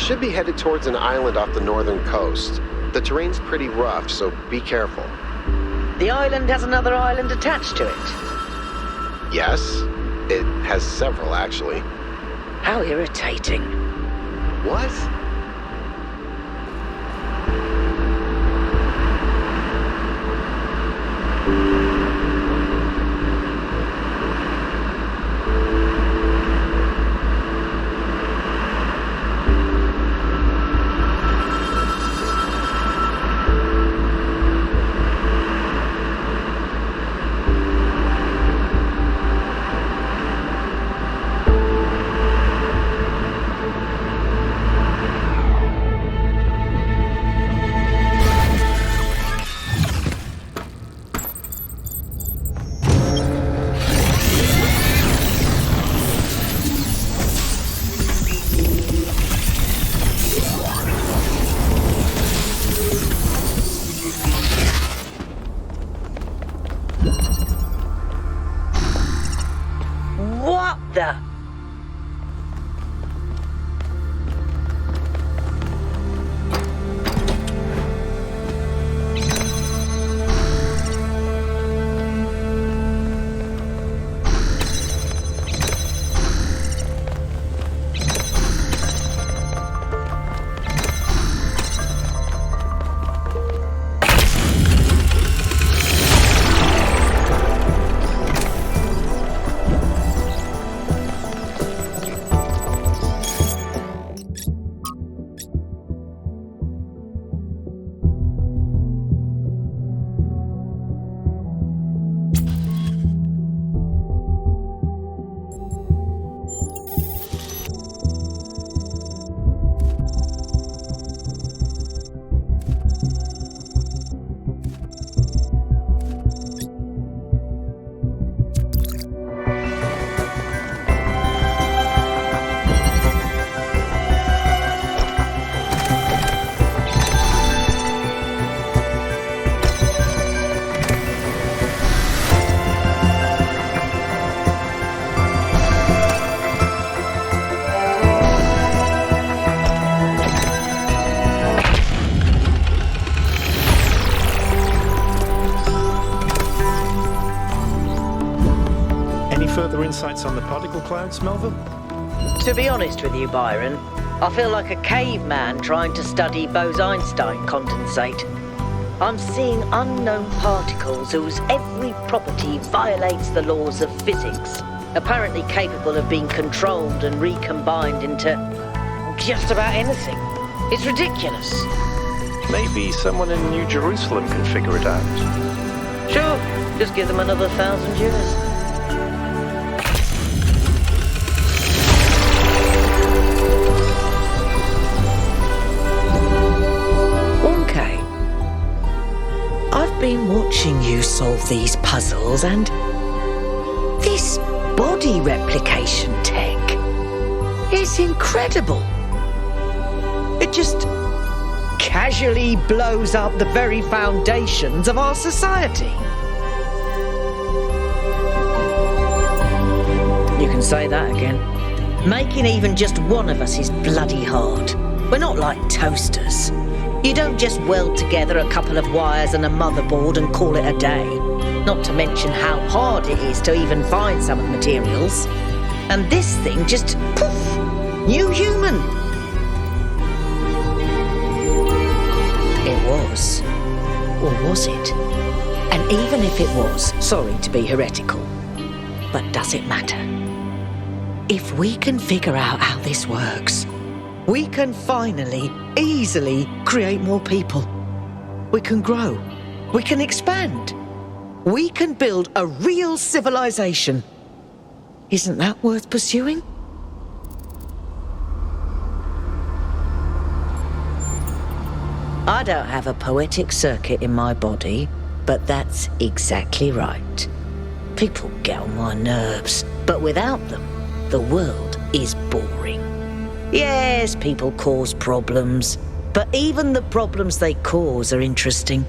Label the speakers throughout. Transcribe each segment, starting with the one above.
Speaker 1: should be headed towards an island off the northern coast. The terrain's pretty rough, so be careful.
Speaker 2: The island has another island attached to it.
Speaker 1: Yes, it has several, actually.
Speaker 2: How irritating.
Speaker 1: What?
Speaker 2: What the?
Speaker 3: Further insights on the particle clouds, Melville?
Speaker 2: To be honest with you, Byron, I feel like a caveman trying to study Bose-Einstein condensate. I'm seeing unknown particles whose every property violates the laws of physics, apparently capable of being controlled and recombined into just about anything. It's ridiculous.
Speaker 3: Maybe someone in New Jerusalem can figure it out.
Speaker 2: Sure, just give them another 1,000 years.
Speaker 4: I've been watching you solve these puzzles, and this body replication tech is incredible. It just casually blows up the very foundations of our society.
Speaker 2: You can say that again. Making even just one of us is bloody hard. We're not like toasters. You don't just weld together a couple of wires and a motherboard and call it a day. Not to mention how hard it is to even find some of the materials. And this thing just, poof, new human. It was. Or was it? And even if it was, sorry to be heretical, but does it matter? If we can figure out how this works, we can finally, easily create more people. We can grow. We can expand. We can build a real civilization. Isn't that worth pursuing? I don't have a poetic circuit in my body, but that's exactly right. People get on my nerves, but without them, the world is boring. Yes, people cause problems, but even the problems they cause are interesting.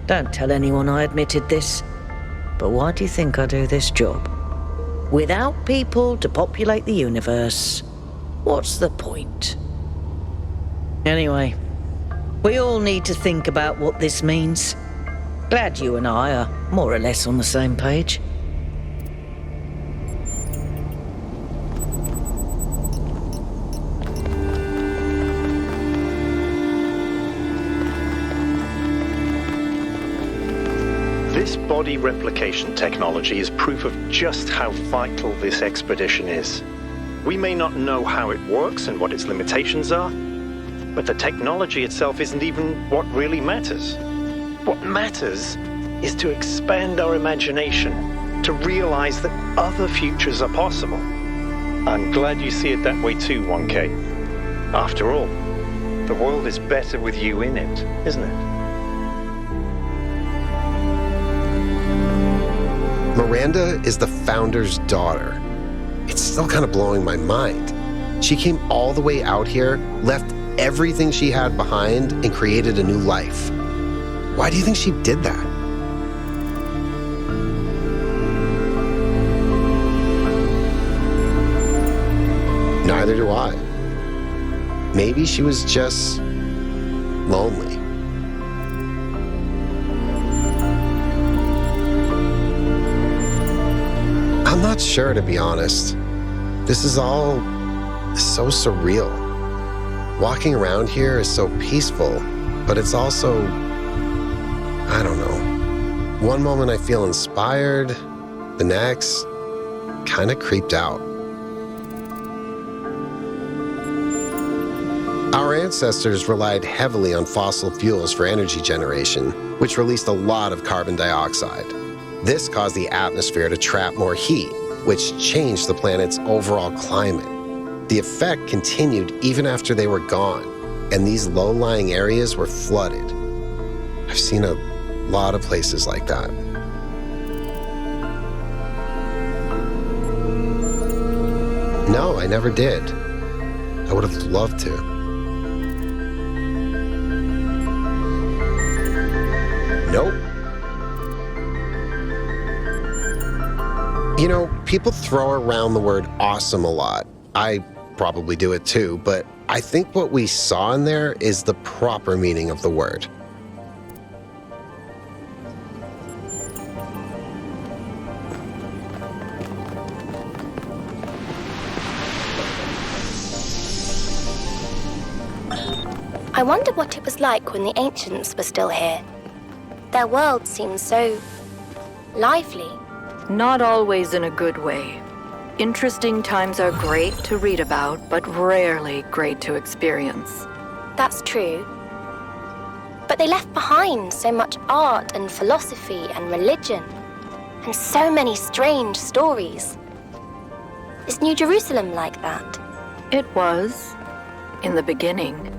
Speaker 2: Don't tell anyone I admitted this, but why do you think I do this job? Without people to populate the universe, what's the point?
Speaker 4: Anyway, we all need to think about what this means. Glad you and I are more or less on the same page.
Speaker 3: This body replication technology is proof of just how vital this expedition is. We may not know how it works and what its limitations are, but the technology itself isn't even what really matters. What matters is to expand our imagination, to realize that other futures are possible. I'm glad you see it that way too, 1K. After all, the world is better with you in it, isn't it?
Speaker 1: Miranda is the founder's daughter. It's still kind of blowing my mind. She came all the way out here, left everything she had behind, and created a new life. Why do you think she did that? Neither do I. Maybe she was just lonely. I'm not sure, to be honest. This is all so surreal. Walking around here is so peaceful, but it's also, I don't know. One moment I feel inspired, the next, kind of creeped out. Our ancestors relied heavily on fossil fuels for energy generation, which released a lot of carbon dioxide. This caused the atmosphere to trap more heat, which changed the planet's overall climate. The effect continued even after they were gone, and these low-lying areas were flooded. I've seen a lot of places like that. No, I never did. I would have loved to. Nope. You know, people throw around the word awesome a lot. I probably do it too, but I think what we saw in there is the proper meaning of the word.
Speaker 5: I wonder what it was like when the ancients were still here. Their world seems so lively.
Speaker 6: Not always in a good way. Interesting times are great to read about, but rarely great to experience.
Speaker 5: That's true. But they left behind so much art and philosophy and religion, and so many strange stories. Is New Jerusalem like that?
Speaker 6: It was, in the beginning.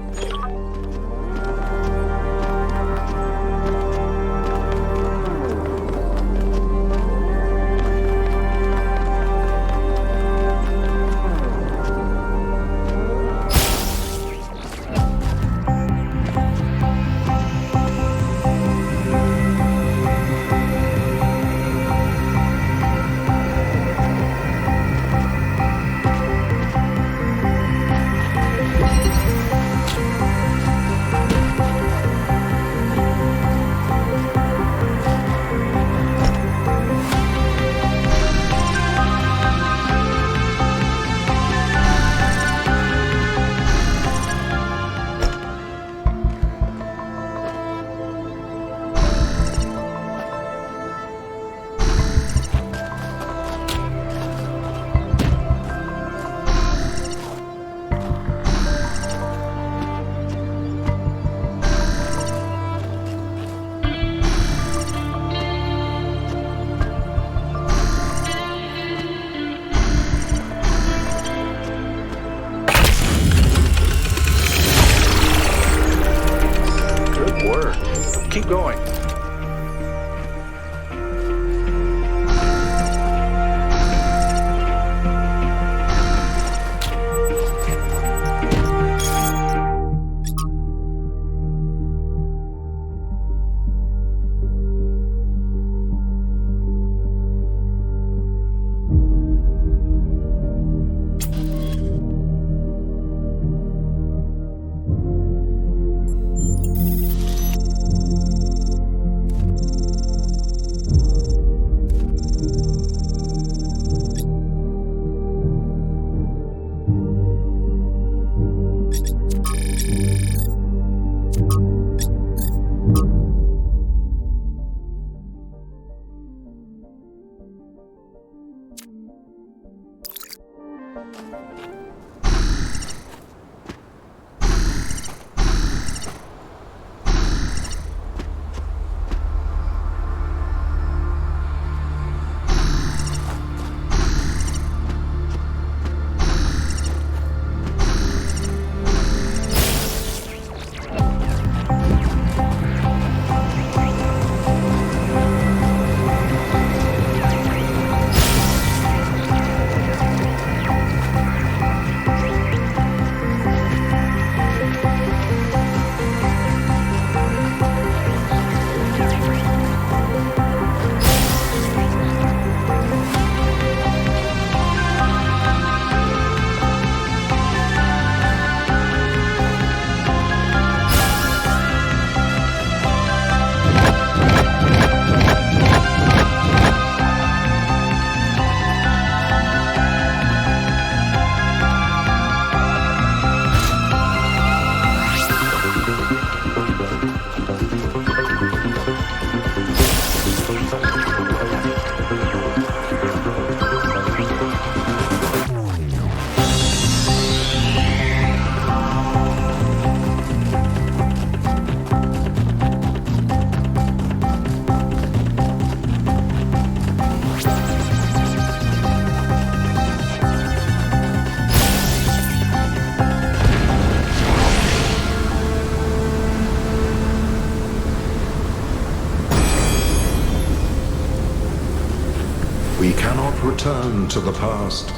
Speaker 7: We cannot return to the past,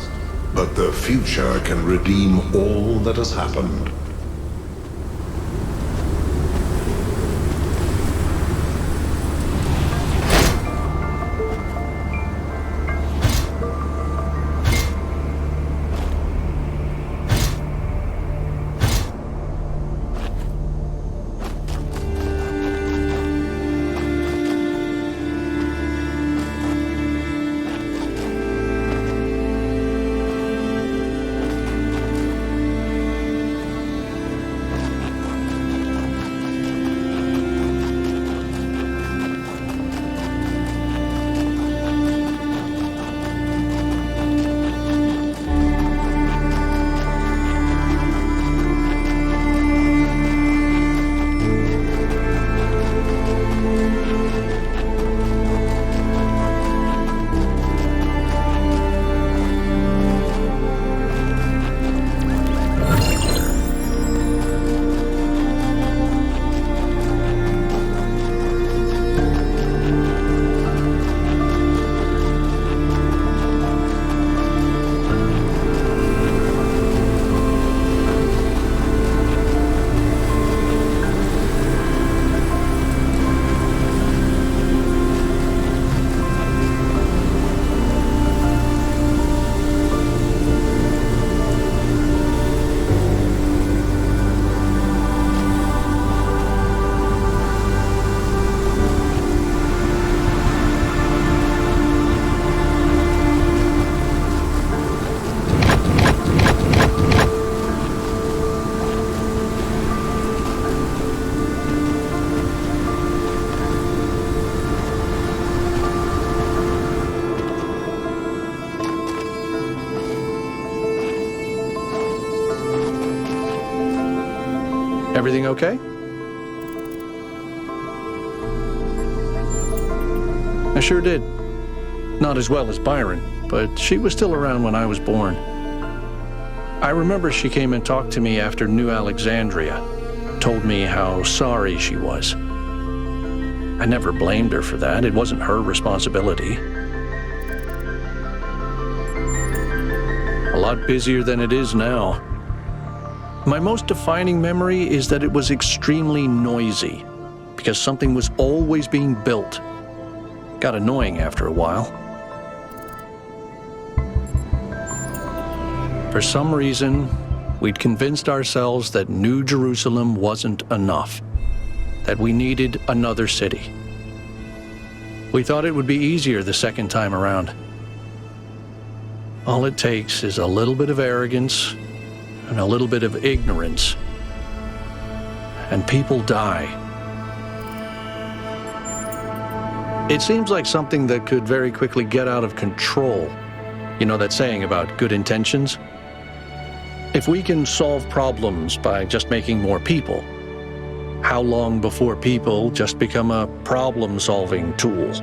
Speaker 7: but the future can redeem all that has happened.
Speaker 8: Everything okay? I sure did. Not as well as Byron, but she was still around when I was born. I remember she came and talked to me after New Alexandria, told me how sorry she was. I never blamed her for that. It wasn't her responsibility. A lot busier than it is now. My most defining memory is that it was extremely noisy, because something was always being built. Got annoying after a while. For some reason, we'd convinced ourselves that New Jerusalem wasn't enough, that we needed another city. We thought it would be easier the second time around. All it takes is a little bit of arrogance and a little bit of ignorance, and people die. It seems like something that could very quickly get out of control. You know that saying about good intentions? If we can solve problems by just making more people, how long before people just become a problem-solving tool?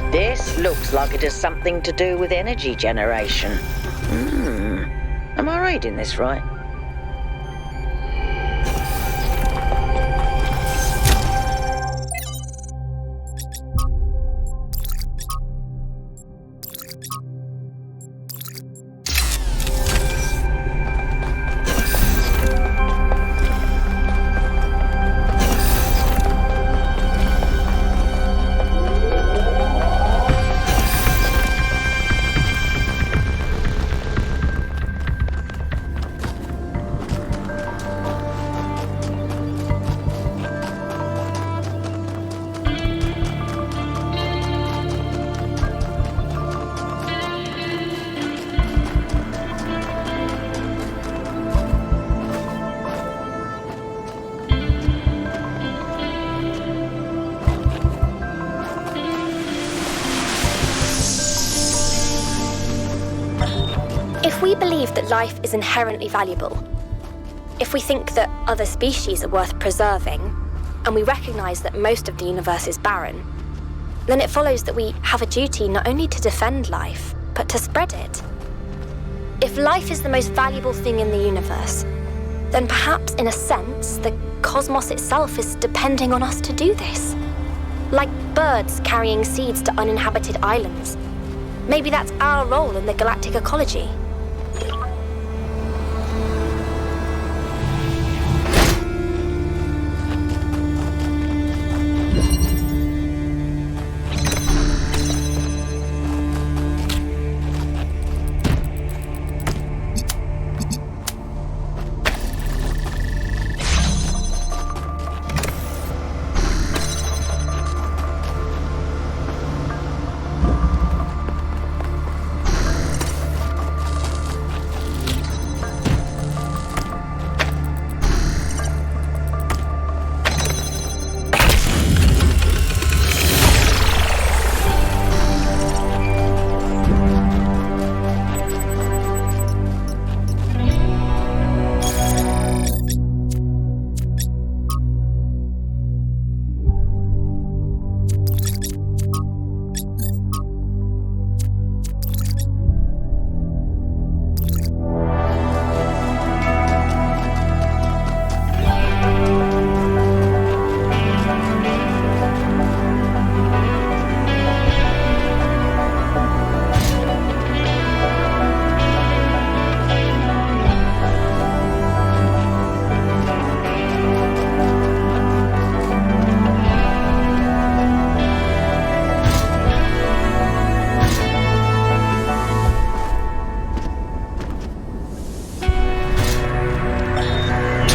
Speaker 4: This looks like it has something to do with energy generation. Am I reading this right?
Speaker 5: we believe that life is inherently valuable, if we think that other species are worth preserving, and we recognize that most of the universe is barren, then it follows that we have a duty not only to defend life, but to spread it. If life is the most valuable thing in the universe, then perhaps in a sense, the cosmos itself is depending on us to do this. Like birds carrying seeds to uninhabited islands. Maybe that's our role in the galactic ecology.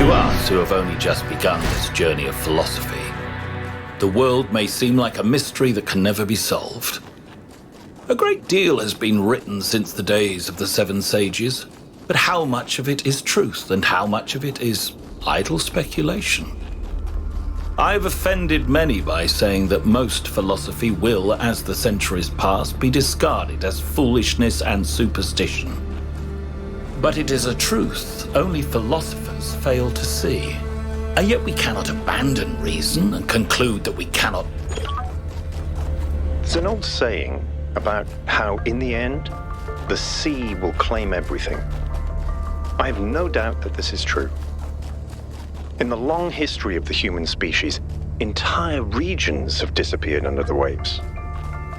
Speaker 9: To us who have only just begun this journey of philosophy, the world may seem like a mystery that can never be solved. A great deal has been written since the days of the Seven Sages, but how much of it is truth and how much of it is idle speculation? I've offended many by saying that most philosophy will, as the centuries pass, be discarded as foolishness and superstition. But it is a truth only philosophers fail to see. And yet we cannot abandon reason and conclude that we cannot...
Speaker 3: There's an old saying about how, in the end, the sea will claim everything. I have no doubt that this is true. In the long history of the human species, entire regions have disappeared under the waves.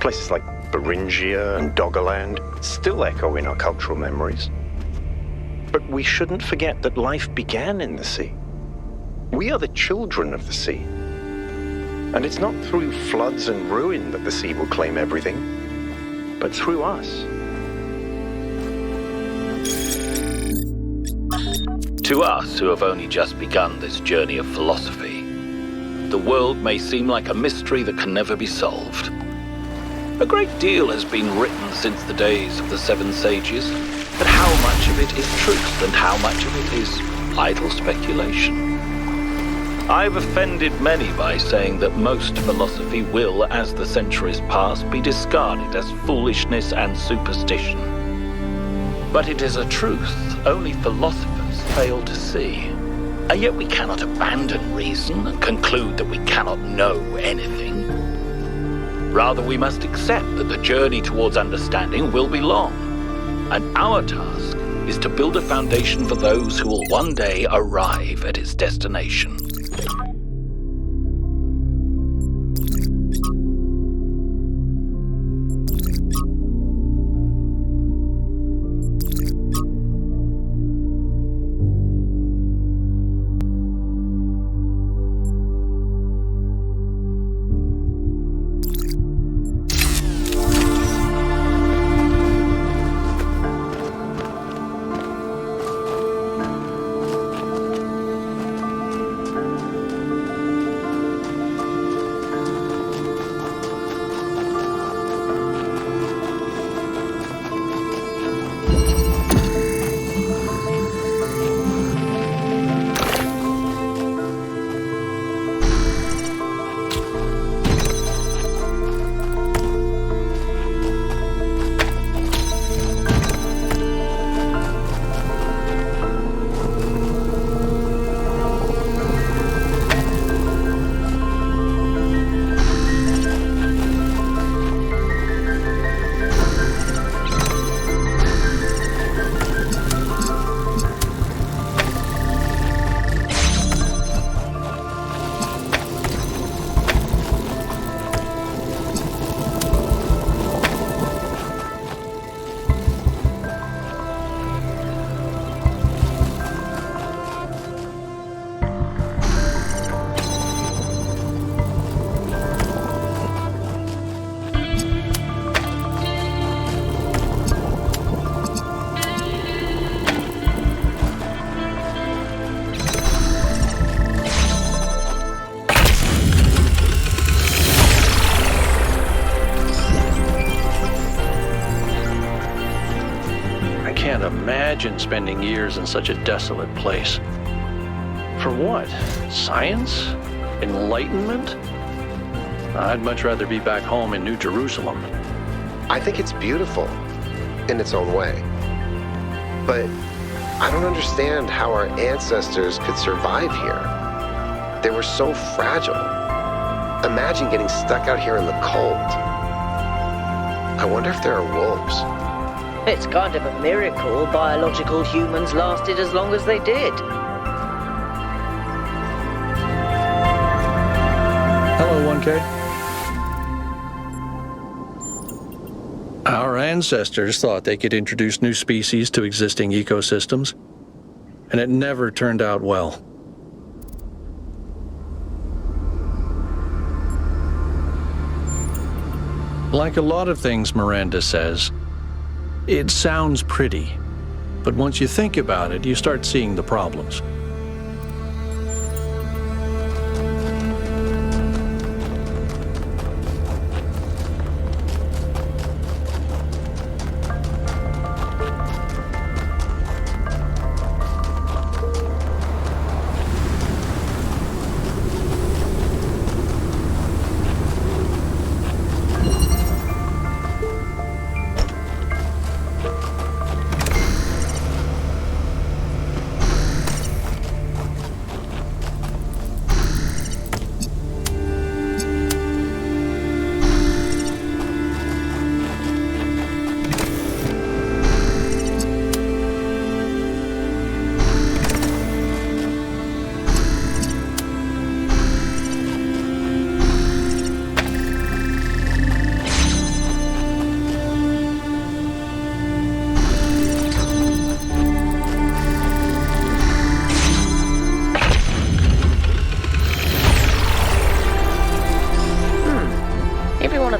Speaker 3: Places like Beringia and Doggerland still echo in our cultural memories. But we shouldn't forget that life began in the sea. We are the children of the sea. And it's not through floods and ruin that the sea will claim everything, but through us.
Speaker 9: To us who have only just begun this journey of philosophy, the world may seem like a mystery that can never be solved. A great deal has been written since the days of the Seven Sages, but how much of it is truth and how much of it is idle speculation? I've offended many by saying that most philosophy will, as the centuries pass, be discarded as foolishness and superstition. But it is a truth only philosophers fail to see. And yet we cannot abandon reason and conclude that we cannot know anything. Rather, we must accept that the journey towards understanding will be long. And our task is to build a foundation for those who will one day arrive at its destination.
Speaker 8: can't imagine spending years in such a desolate place. For what? Science? Enlightenment? I'd much rather be back home in New Jerusalem.
Speaker 1: I think it's beautiful in its own way. But I don't understand how our ancestors could survive here. They were so fragile. Imagine getting stuck out here in the cold. I wonder if there are wolves.
Speaker 4: It's kind of a miracle biological humans lasted as long as they did.
Speaker 8: Hello, 1K. Our ancestors thought they could introduce new species to existing ecosystems, and it never turned out well. Like a lot of things Miranda says, it sounds pretty, but once you think about it, you start seeing the problems.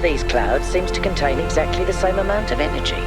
Speaker 4: These clouds seems to contain exactly the same amount of energy.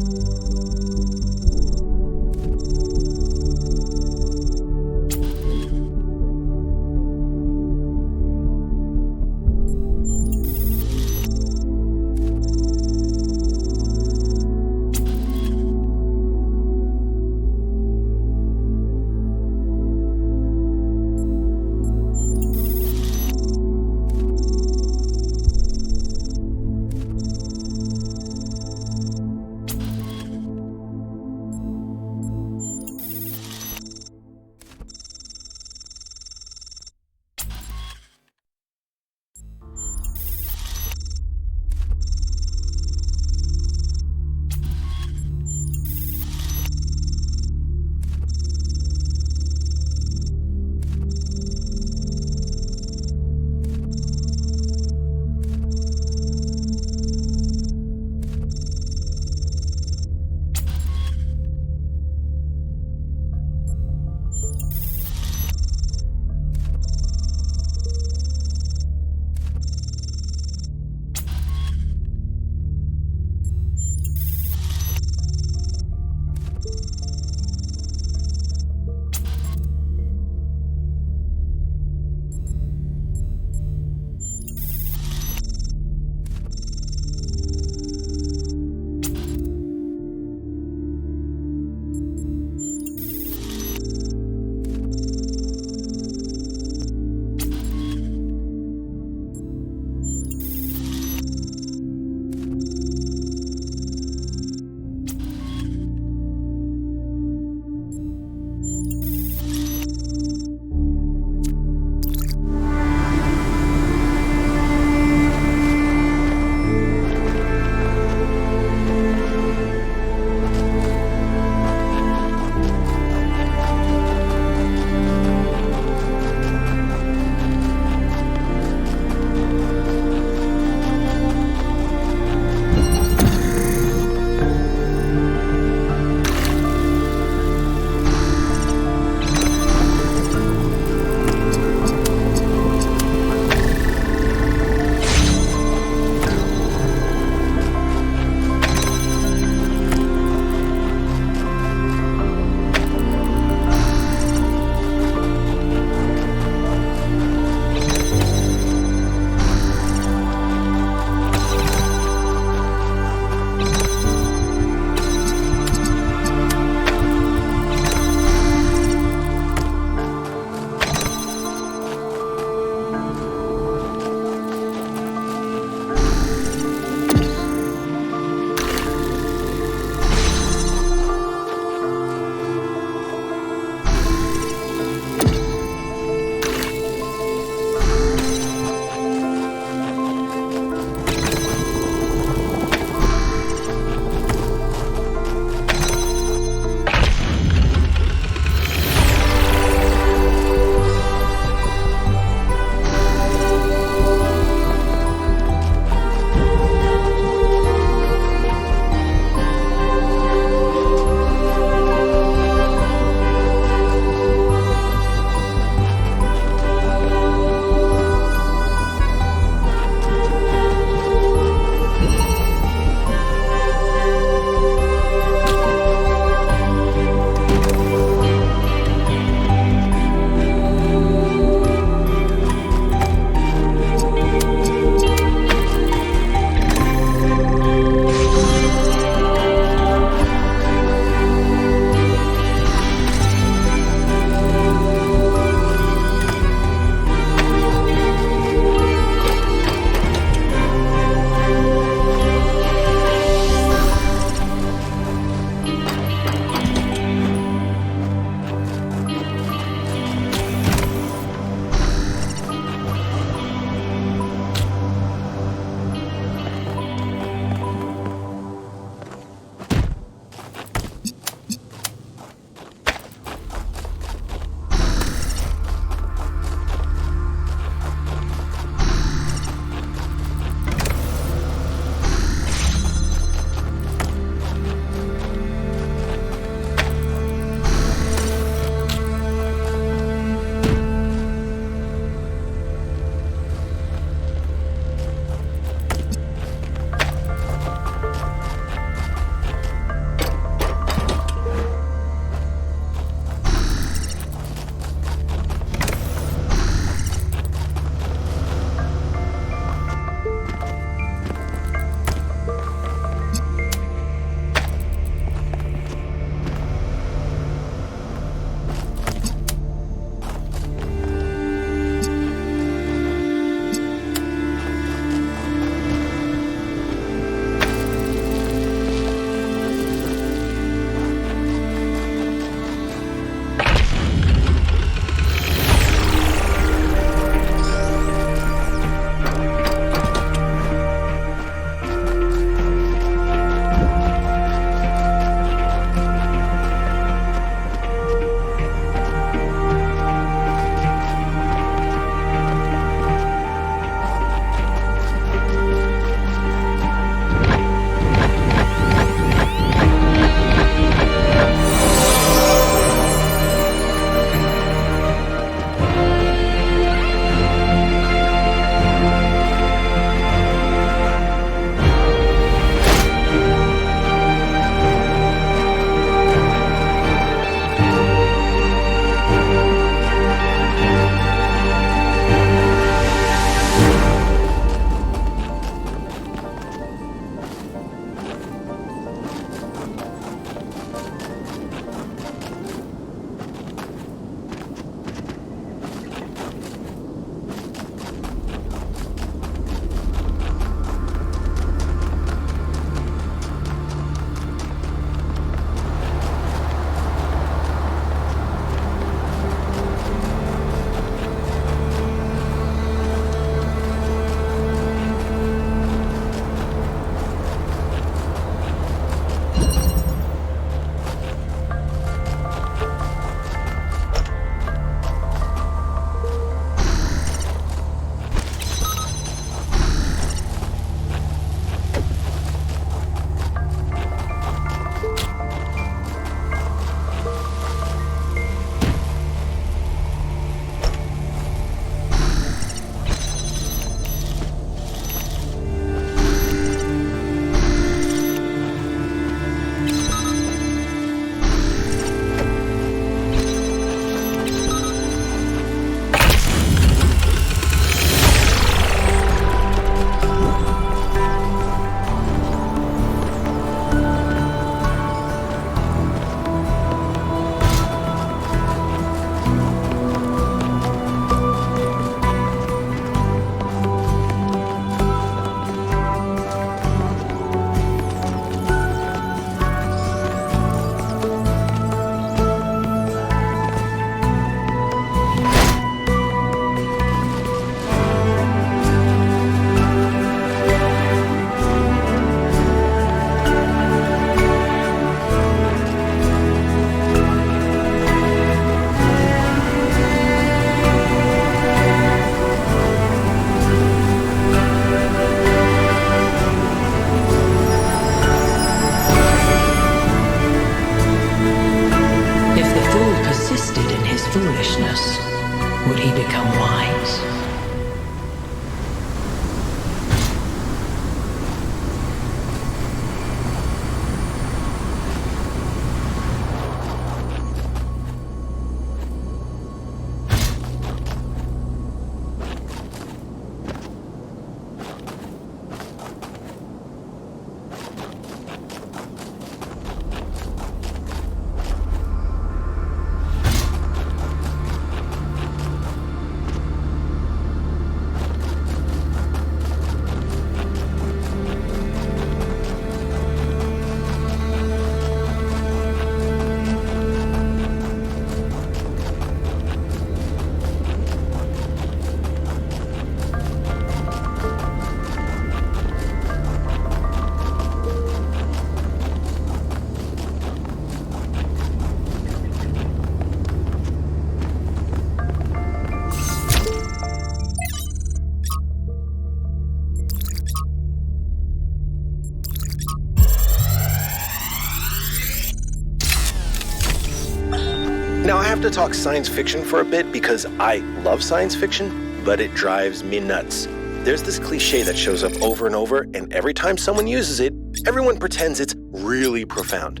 Speaker 10: Now, I have to talk science fiction for a bit because I love science fiction, but it drives me nuts. There's this cliche that shows up over and over, and every time someone uses it, everyone pretends it's really profound.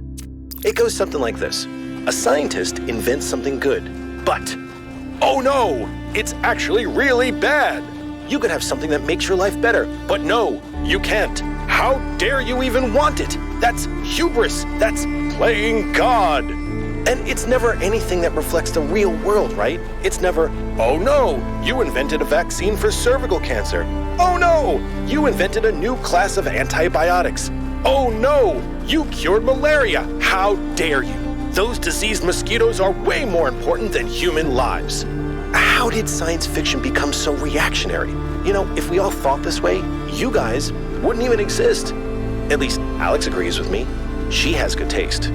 Speaker 10: It goes something like this. A scientist invents something good, but, oh no, it's actually really bad. You could have something that makes your life better, but no, you can't. How dare you even want it? That's hubris. That's playing God. And it's never anything that reflects the real world, right? It's never, oh no, you invented a vaccine for cervical cancer. Oh no, you invented a new class of antibiotics. Oh no, you cured malaria. How dare you? Those diseased mosquitoes are way more important than human lives. How did science fiction become so reactionary? You know, if we all thought this way, you guys wouldn't even exist. At least Alex agrees with me. She has good taste.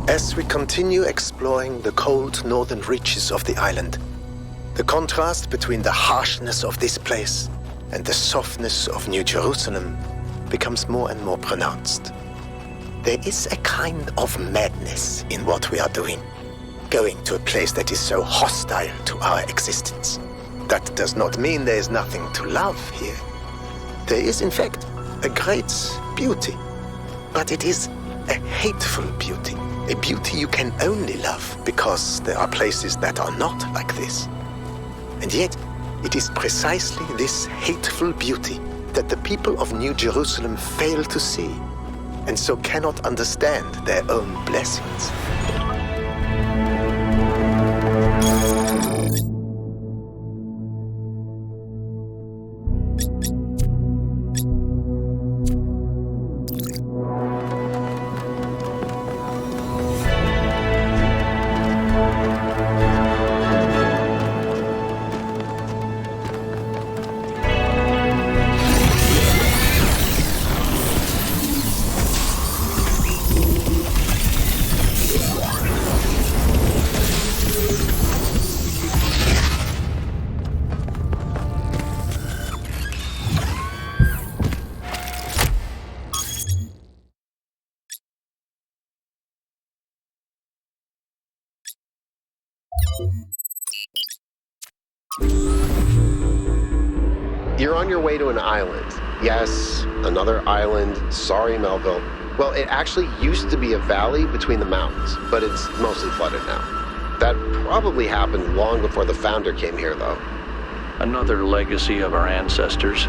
Speaker 11: As we continue exploring the cold northern reaches of the island, the contrast between the harshness of this place and the softness of New Jerusalem becomes more and more pronounced. There is a kind of madness in what we are doing, going to a place that is so hostile to our existence. That does not mean there is nothing to love here. There is, in fact, a great beauty, but it is a hateful beauty. A beauty you can only love because there are places that are not like this. And yet, it is precisely this hateful beauty that the people of New Jerusalem fail to see, and so cannot understand their own blessings.
Speaker 1: You're on your way to an island. Yes, another island. Sorry, Melville. Well, it actually used to be a valley between the mountains, but it's mostly flooded now. That probably happened long before the founder came here, though.
Speaker 8: Another legacy of our ancestors.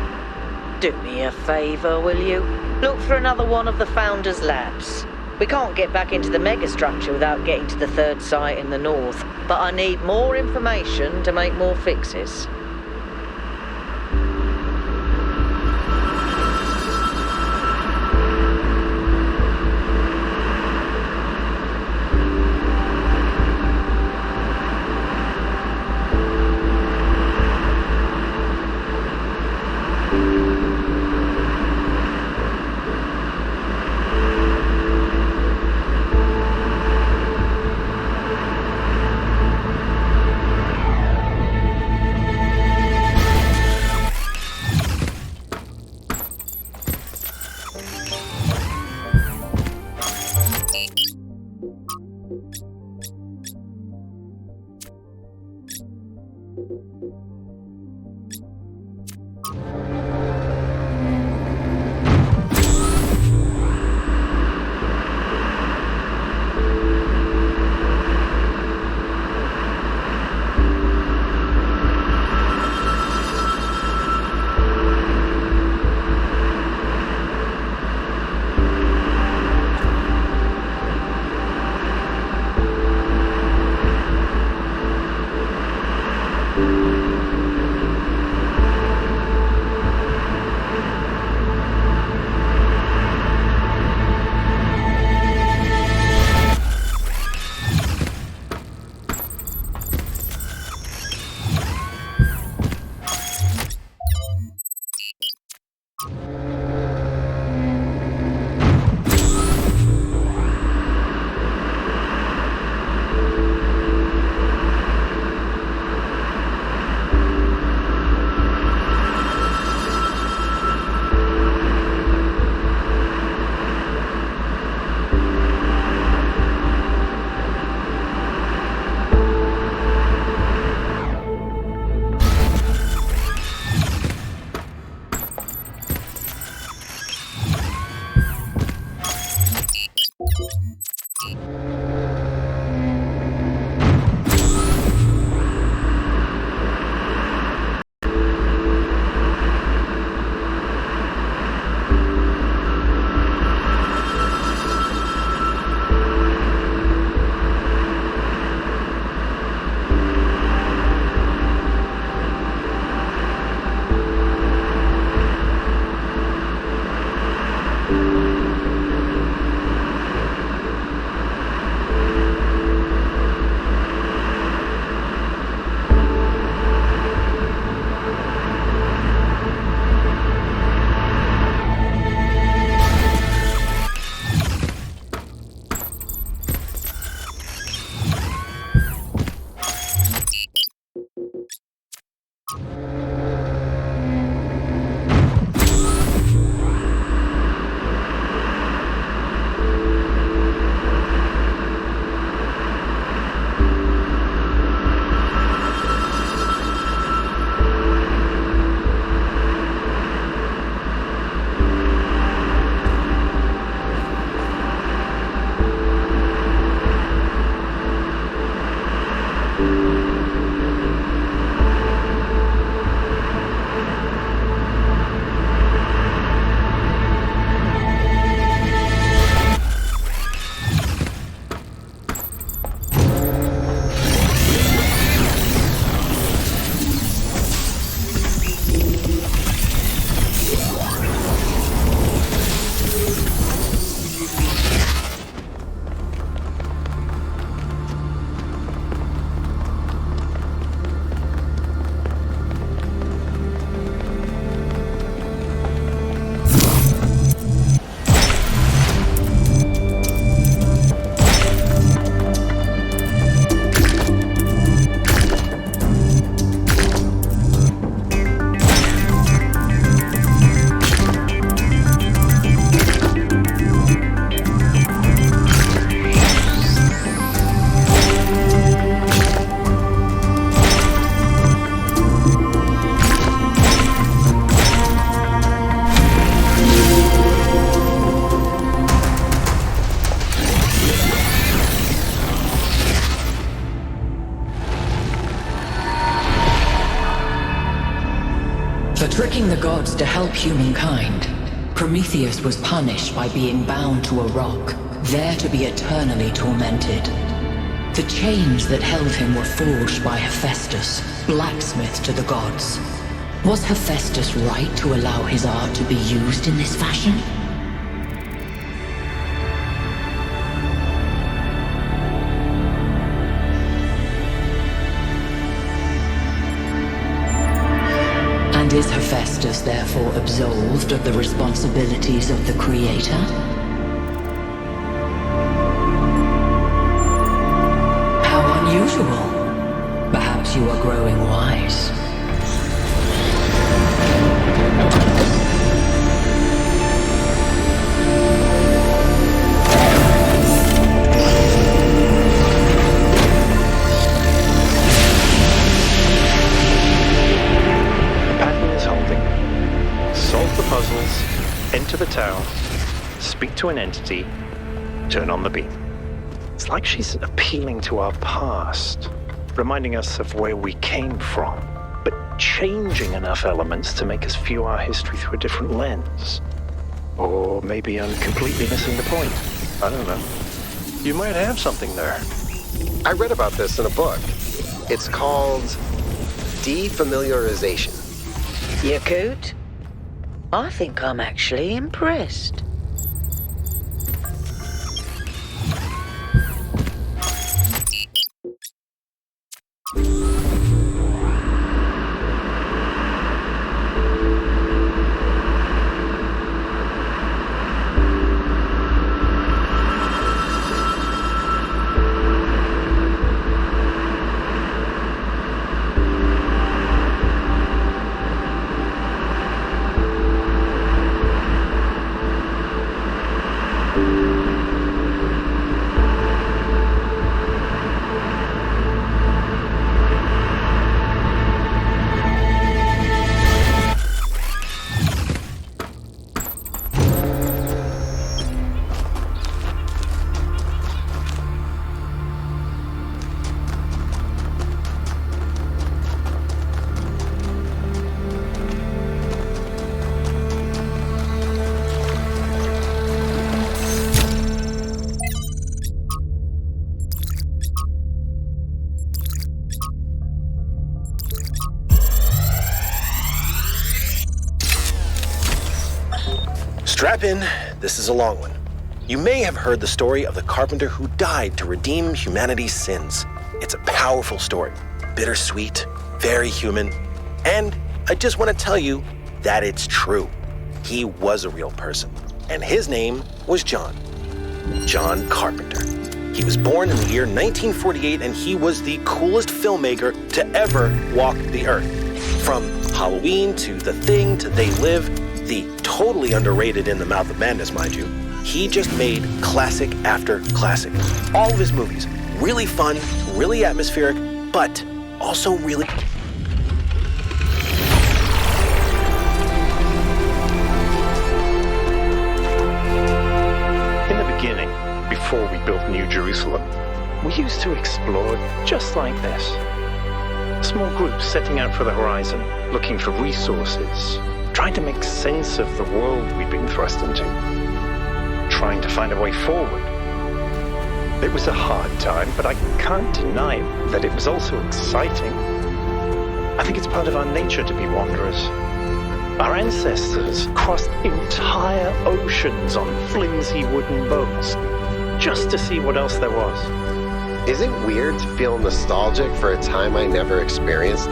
Speaker 4: Do me a favor, will you? Look for another one of the Founder's labs. We can't get back into the megastructure without getting to the third site in the north, but I need more information to make more fixes.
Speaker 2: tricking the gods to help humankind, Prometheus was punished by being bound to a rock, there to be eternally tormented. The chains that held him were forged by Hephaestus, blacksmith to the gods. Was Hephaestus right to allow his art to be used in this fashion? And is Hephaestus therefore absolved of the responsibilities of the Creator? How unusual. Perhaps you are growing wise.
Speaker 3: Enter the tower, speak to an entity, turn on the beam. It's like she's appealing to our past, reminding us of where we came from, but changing enough elements to make us view our history through a different lens. Or maybe I'm completely missing the point. I don't know.
Speaker 8: You might have something there.
Speaker 1: I read about this in a book. It's called Defamiliarization.
Speaker 4: Yakut? I think I'm actually impressed.
Speaker 10: Strap in, this is a long one. You may have heard the story of the carpenter who died to redeem humanity's sins. It's a powerful story, bittersweet, very human, and I just want to tell you that it's true. He was a real person, and his name was John Carpenter. He was born in the year 1948, and he was the coolest filmmaker to ever walk the earth. From Halloween to The Thing to They Live, the totally underrated In the Mouth of Madness, mind you, he just made classic after classic. All of his movies, really fun, really atmospheric, but also really...
Speaker 3: In the beginning, before we built New Jerusalem, we used to explore just like this. Small groups setting out for the horizon, looking for resources, trying to make sense of the world we've been thrust into, trying to find a way forward. It was a hard time, but I can't deny that it was also exciting. I think it's part of our nature to be wanderers. Our ancestors crossed entire oceans on flimsy wooden boats just to see what else there was.
Speaker 1: Is it weird to feel nostalgic for a time I never experienced?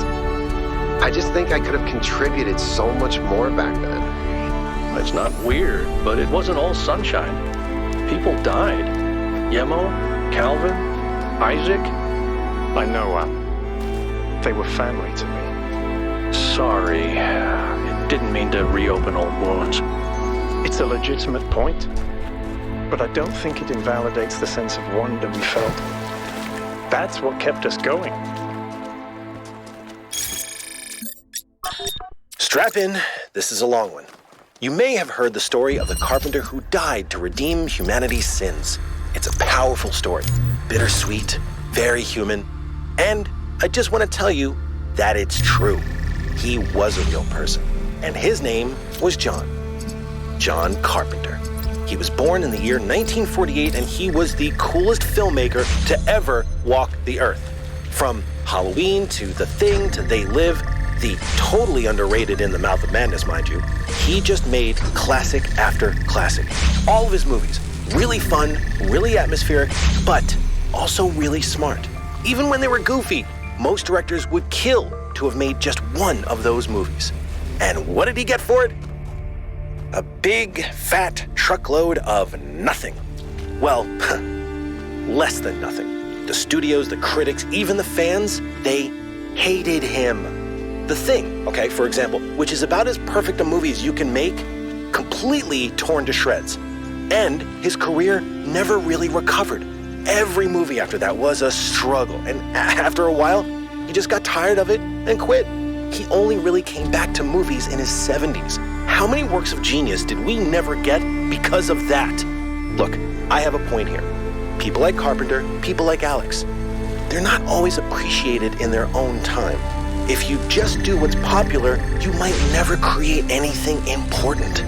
Speaker 1: I just think I could have contributed so much more back then.
Speaker 8: It's not weird, but it wasn't all sunshine. People died. Yemo, Calvin, Isaac.
Speaker 3: I know, they were family to me.
Speaker 8: Sorry, didn't mean to reopen old wounds.
Speaker 3: It's a legitimate point, but I don't think it invalidates the sense of wonder we felt. That's what kept us going.
Speaker 10: Strap in, this is a long one. You may have heard the story of the carpenter who died to redeem humanity's sins. It's a powerful story, bittersweet, very human, and I just want to tell you that it's true. He was a real person, and his name was John Carpenter. He was born in the year 1948, and he was the coolest filmmaker to ever walk the earth. From Halloween to The Thing to They Live, the totally underrated In the Mouth of Madness, mind you, he just made classic after classic. All of his movies, really fun, really atmospheric, but also really smart. Even when they were goofy, most directors would kill to have made just one of those movies. And what did he get for it? A big, fat truckload of nothing. Well, less than nothing. The studios, the critics, even the fans, they hated him. The Thing, okay, for example, which is about as perfect a movie as you can make, completely torn to shreds. And his career never really recovered. Every movie after that was a struggle, and after a while, he just got tired of it and quit. He only really came back to movies in his 70s. How many works of genius did we never get because of that? Look, I have a point here. People like Carpenter, people like Alex, they're not always appreciated in their own time. If you just do what's popular, you might never create anything important.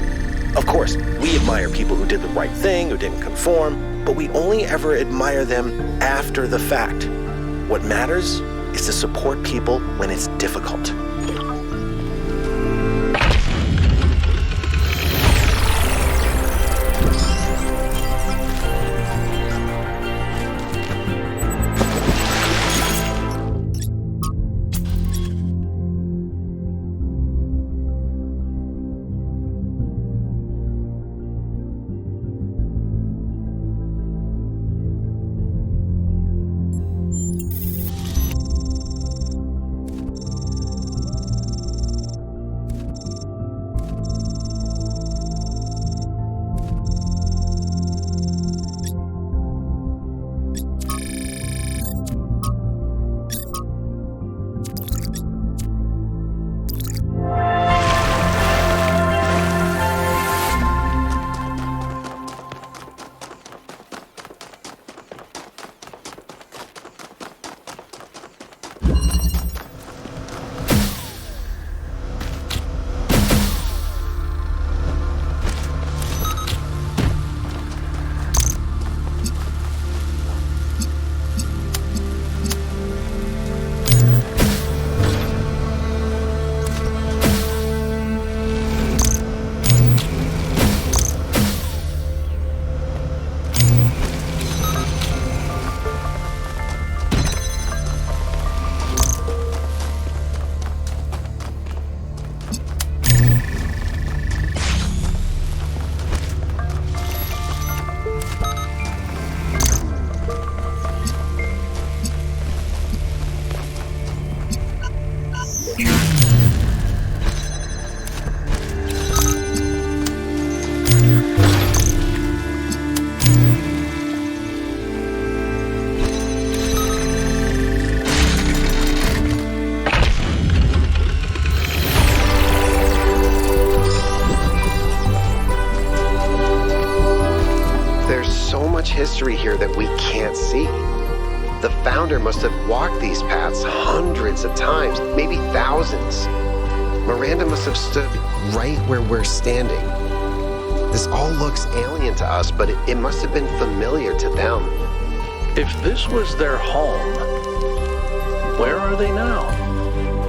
Speaker 10: Of course, we admire people who did the right thing, who didn't conform, but we only ever admire them after the fact. What matters is to support people when it's difficult.
Speaker 1: History here that we can't see. The founder must have walked these paths hundreds of times, maybe thousands. Miranda must have stood right where we're standing. This all looks alien to us, but it must have been familiar to them.
Speaker 8: If this was their home, where are they now?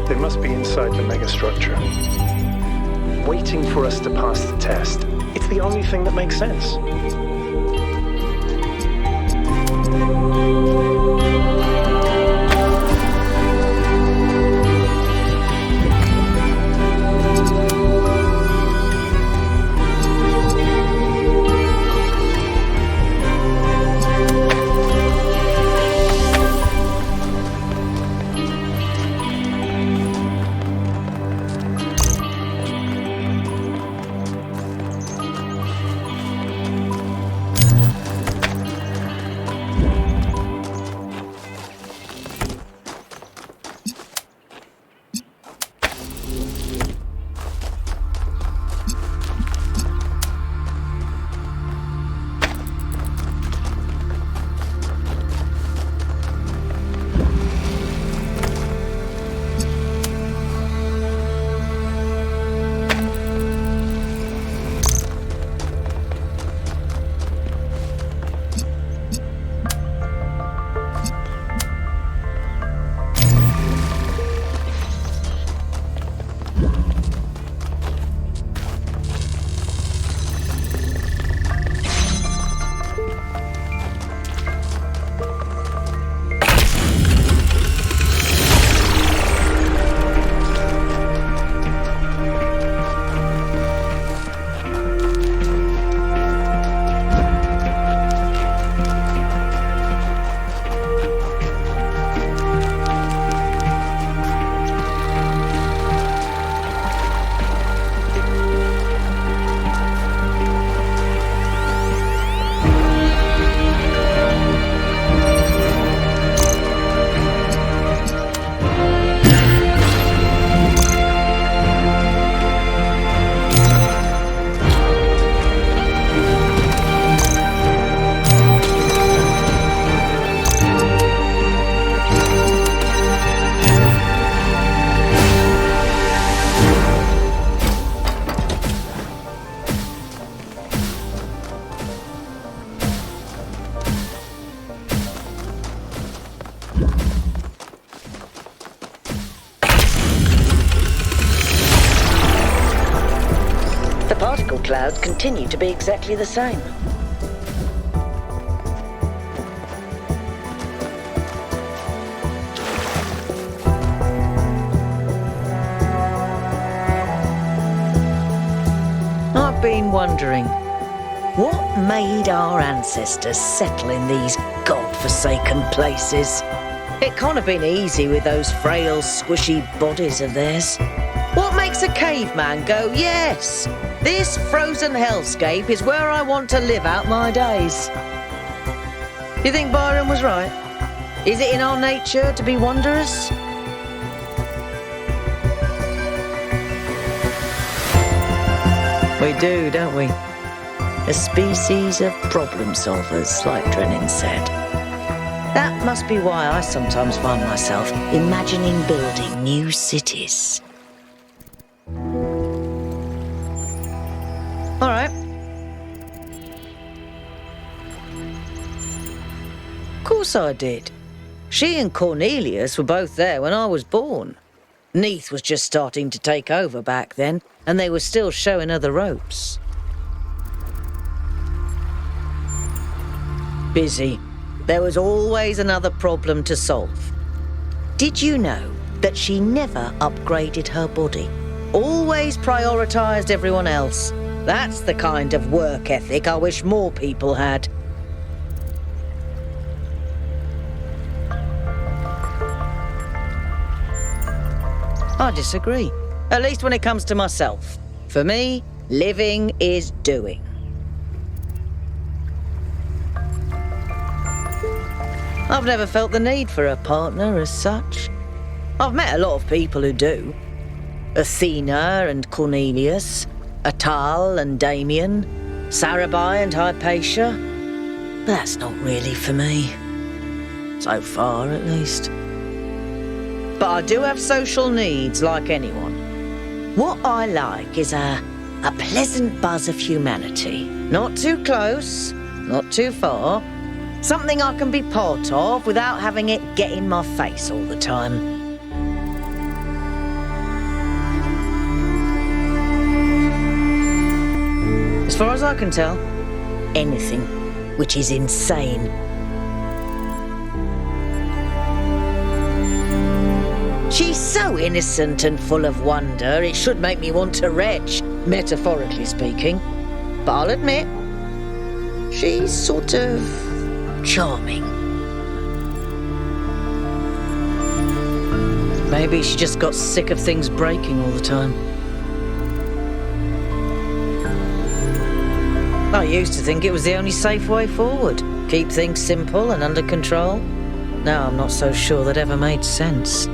Speaker 3: They must be inside the megastructure, waiting for us to pass the test. It's the only thing that makes sense.
Speaker 4: workloads continue to be exactly the same. I've been wondering, what made our ancestors settle in these godforsaken places? It can't have been easy with those frail, squishy bodies of theirs. What makes a caveman go, yes, this frozen hellscape is where I want to live out my days? You think Byron was right? Is it in our nature to be wanderers? We do, don't we? A species of problem solvers, like Drennan said. That must be why I sometimes find myself imagining building new cities. All right. Of course I did. She and Cornelius were both there when I was born. Neath was just starting to take over back then, and they were still showing her the ropes. Busy. There was always another problem to solve. Did you know that she never upgraded her body? Always prioritised everyone else. That's the kind of work ethic I wish more people had. I disagree. At least when it comes to myself. For me, living is doing. I've never felt the need for a partner as such. I've met a lot of people who do. Athena and Cornelius, Atal and Damien, Sarabai and Hypatia. But that's not really for me. So far, at least. But I do have social needs like anyone. What I like is a pleasant buzz of humanity. Not too close, not too far. Something I can be part of without having it get in my face all the time. As far as I can tell, anything which is insane. She's so innocent and full of wonder, it should make me want to retch, metaphorically speaking. But I'll admit, she's sort of charming. Maybe she just got sick of things breaking all the time. I used to think it was the only safe way forward. Keep things simple and under control. Now I'm not so sure that ever made sense.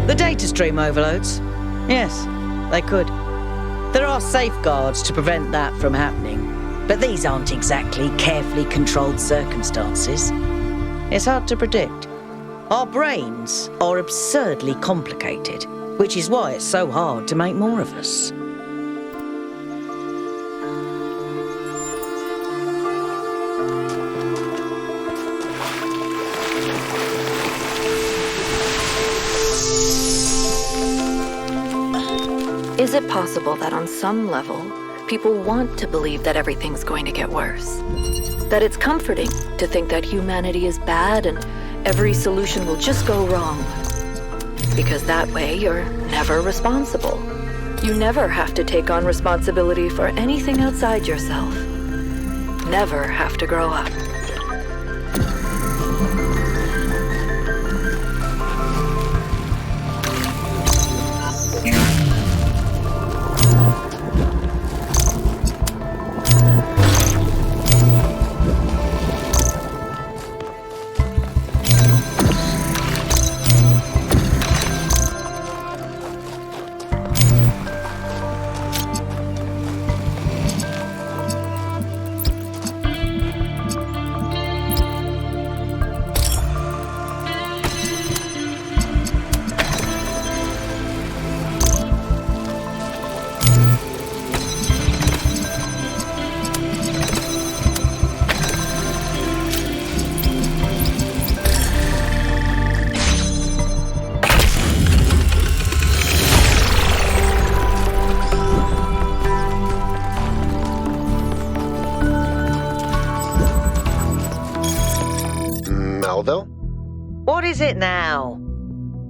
Speaker 4: The data stream overloads? Yes, they could. There are safeguards to prevent that from happening, but these aren't exactly carefully controlled circumstances. It's hard to predict. Our brains are absurdly complicated, which is why it's so hard to make more of us.
Speaker 6: Is it possible that on some level, people want to believe that everything's going to get worse? That it's comforting to think that humanity is bad and every solution will just go wrong? Because that way you're never responsible. You never have to take on responsibility for anything outside yourself. Never have to grow up.
Speaker 1: Melville?
Speaker 4: What is it now?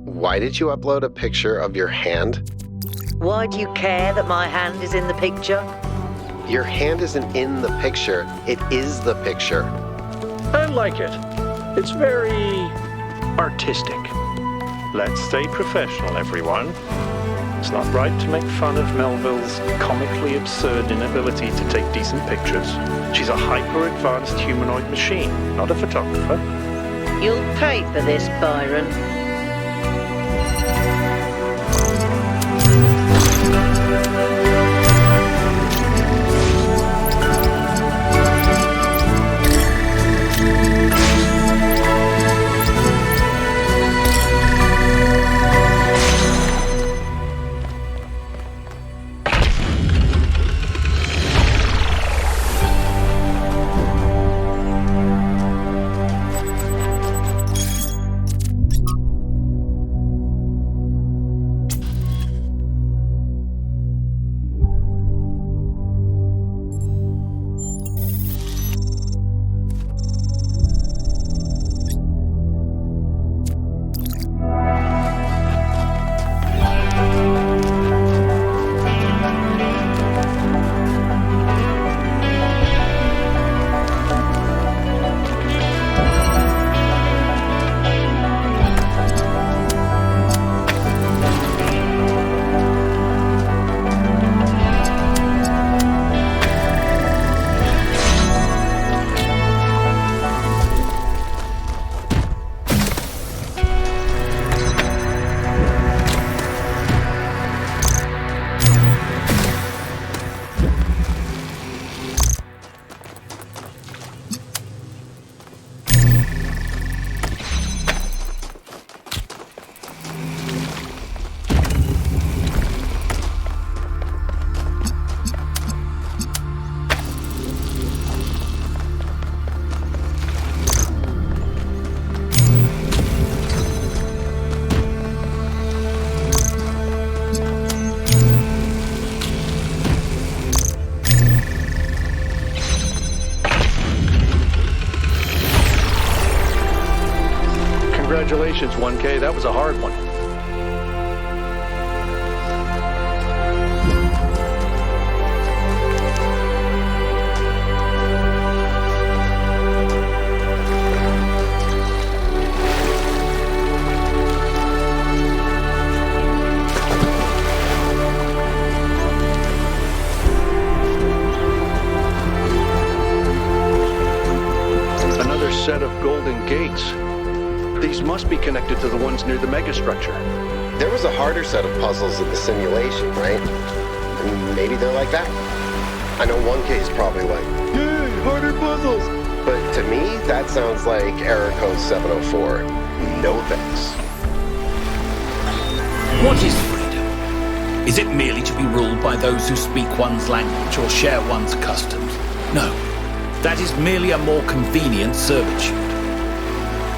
Speaker 1: Why did you upload a picture of your hand?
Speaker 4: Why do you care that my hand is in the picture?
Speaker 1: Your hand isn't in the picture, it is the picture.
Speaker 8: I like it. It's very artistic.
Speaker 3: Let's stay professional, everyone. It's not right to make fun of Melville's comically absurd inability to take decent pictures. She's a hyper-advanced humanoid machine, not a photographer.
Speaker 4: You'll pay for this, Byron.
Speaker 8: Congratulations, 1K. That was a hard one. Another set of golden gates. These must be connected to the ones near the megastructure.
Speaker 1: There was a harder set of puzzles in the simulation, right? And maybe they're like that. I know 1K is probably like, yay, harder puzzles! But to me, that sounds like error code 704. No thanks.
Speaker 9: What is freedom? Is it merely to be ruled by those who speak one's language or share one's customs? No, that is merely a more convenient servitude.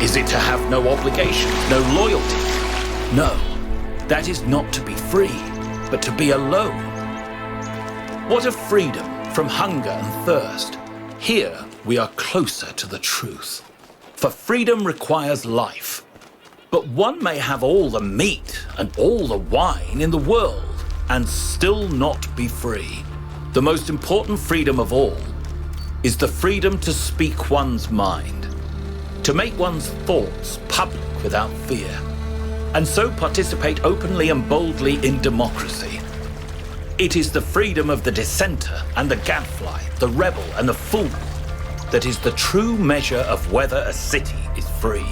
Speaker 9: Is it to have no obligations, no loyalty? No, that is not to be free, but to be alone. What of freedom from hunger and thirst? Here we are closer to the truth. For freedom requires life. But one may have all the meat and all the wine in the world and still not be free. The most important freedom of all is the freedom to speak one's mind, to make one's thoughts public without fear, and so participate openly and boldly in democracy. It is the freedom of the dissenter and the gadfly, the rebel and the fool, that is the true measure of whether a city is free.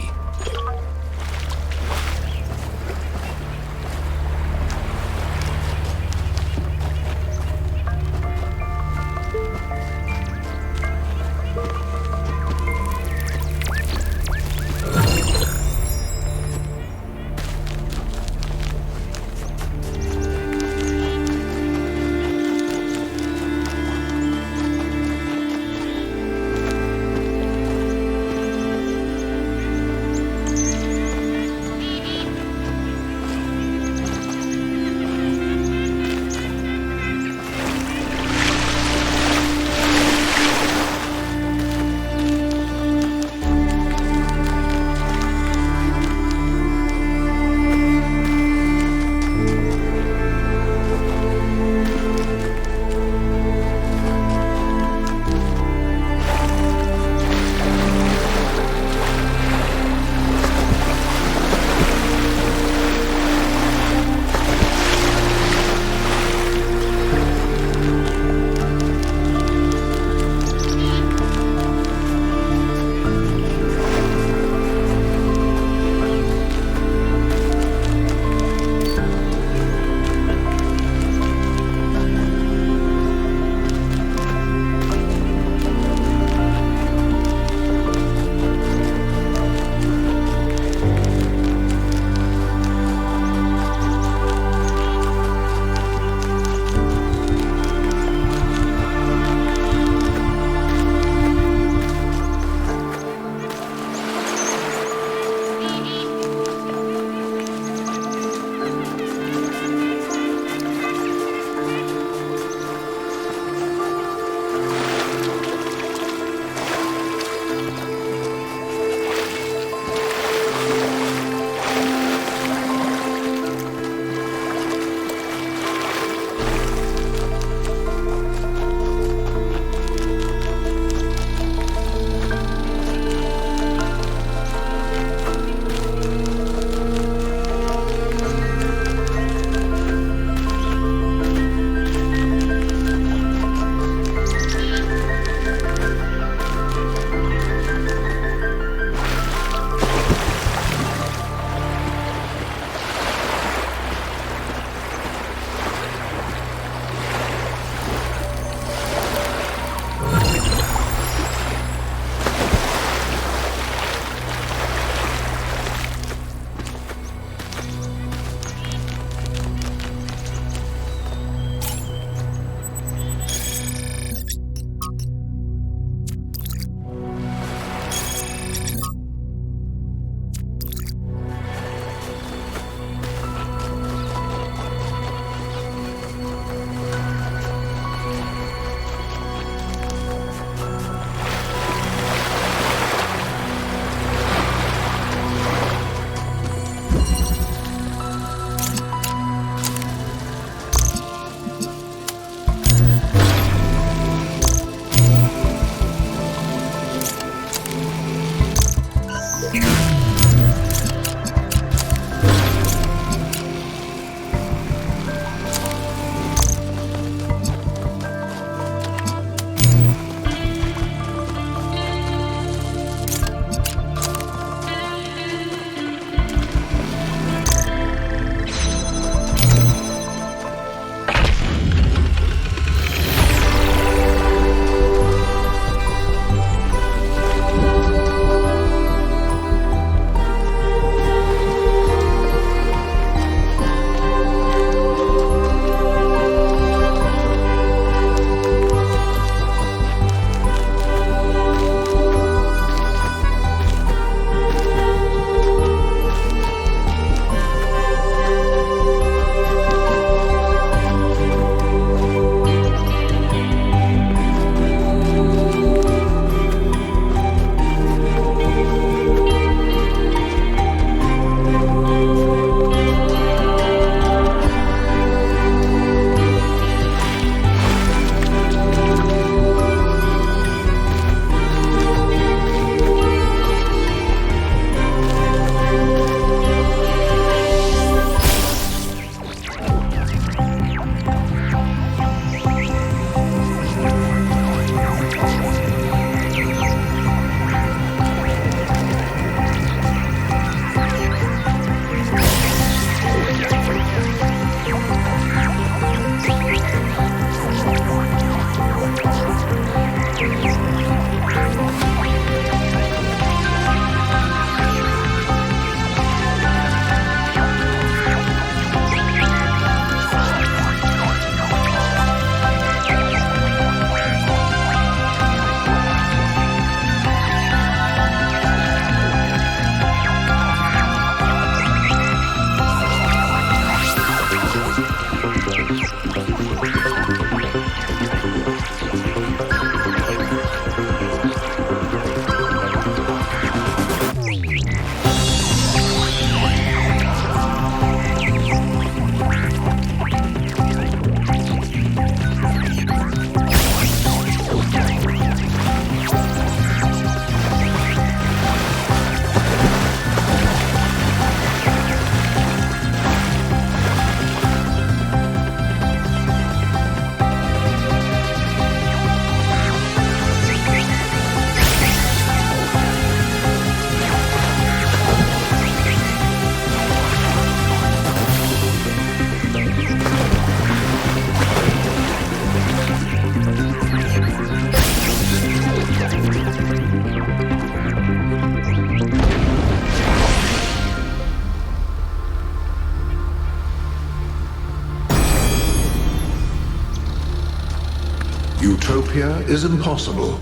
Speaker 7: utopia is impossible,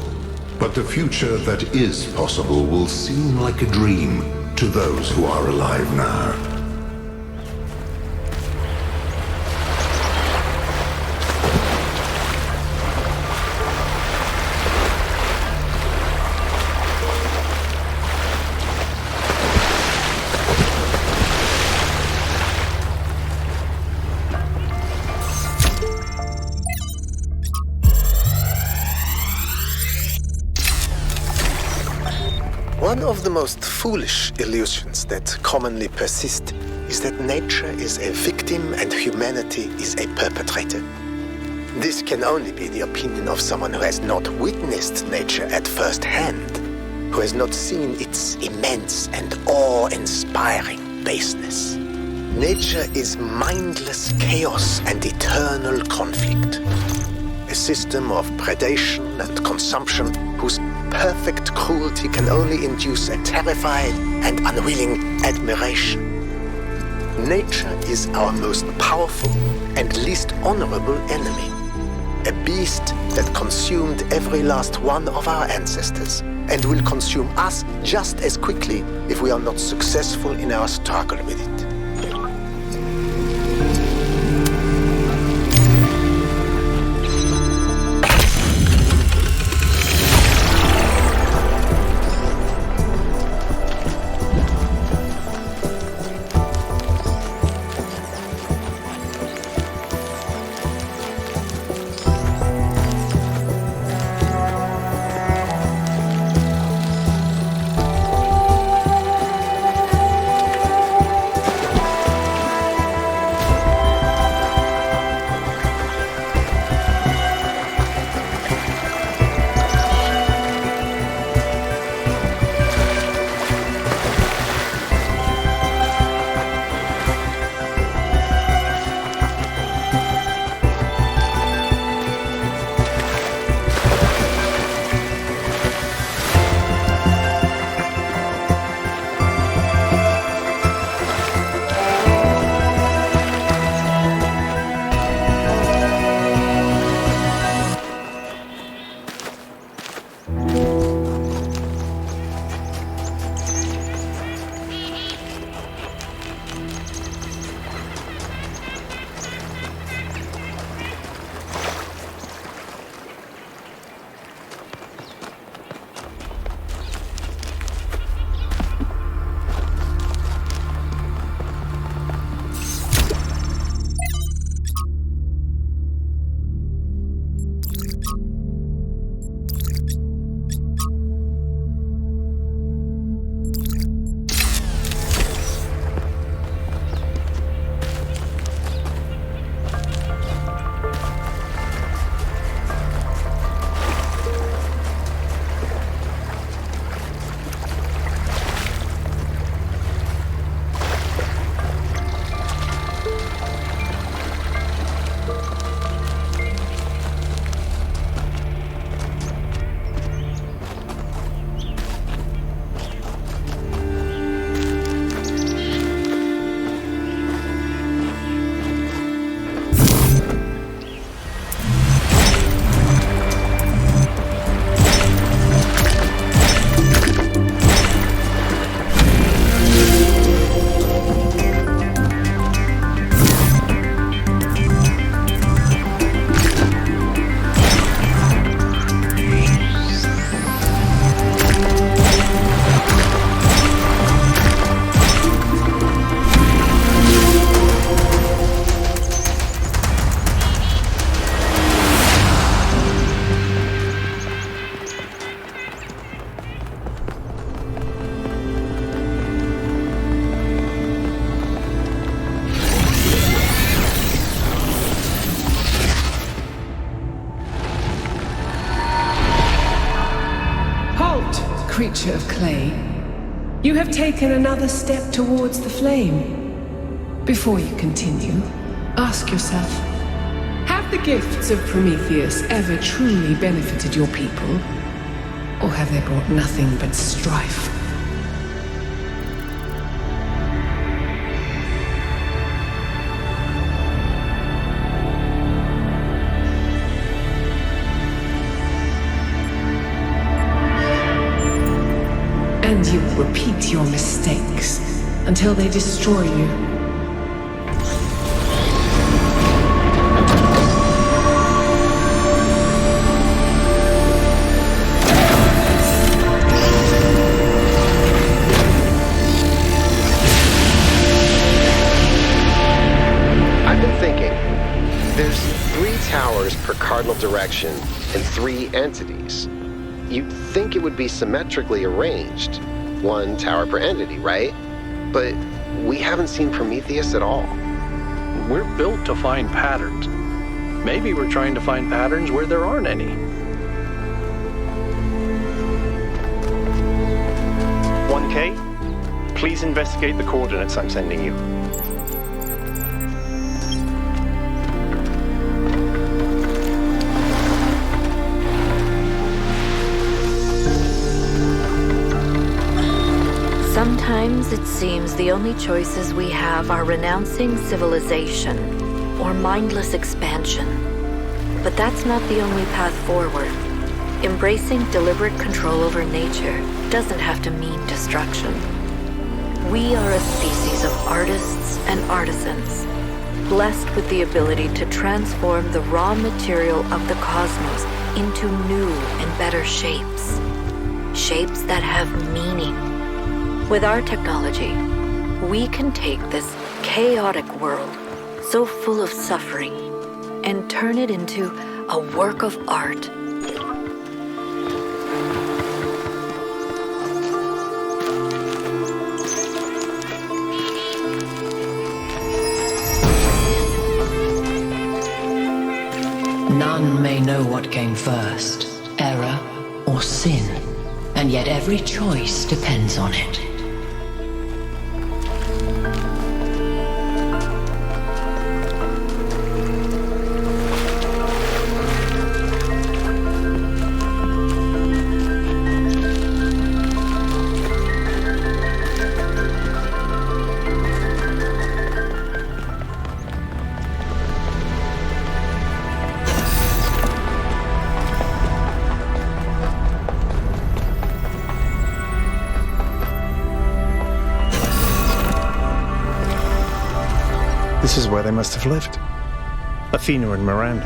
Speaker 7: but the future that is possible will seem like a dream to those who are alive now.
Speaker 11: One of the most foolish illusions that commonly persist is that nature is a victim and humanity is a perpetrator. This can only be the opinion of someone who has not witnessed nature at first hand, who has not seen its immense and awe-inspiring baseness. Nature is mindless chaos and eternal conflict. A system of predation and consumption whose perfect cruelty can only induce a terrified and unwilling admiration. Nature is our most powerful and least honorable enemy. A beast that consumed every last one of our ancestors and will consume us just as quickly if we are not successful in our struggle with it.
Speaker 12: Creature of clay, you have taken another step towards the flame. Before you continue, ask yourself, have the gifts of Prometheus ever truly benefited your people? Or have they brought nothing but strife? repeat your mistakes until they destroy you.
Speaker 1: I've been thinking, there's 3 towers per cardinal direction and 3 entities. You'd think it would be symmetrically arranged, 1 tower per entity, right? But we haven't seen Prometheus at all.
Speaker 8: We're built to find patterns. Maybe we're trying to find patterns where there aren't any.
Speaker 3: 1K, please investigate the coordinates I'm sending you.
Speaker 6: Sometimes it seems the only choices we have are renouncing civilization or mindless expansion. But that's not the only path forward. Embracing deliberate control over nature doesn't have to mean destruction. We are a species of artists and artisans, blessed with the ability to transform the raw material of the cosmos into new and better shapes. Shapes that have meaning. With our technology, we can take this chaotic world, so full of suffering, and turn it into a work of art.
Speaker 2: None may know what came first, error or sin, and yet every choice depends on it.
Speaker 13: This is where they must have lived. Athena and Miranda.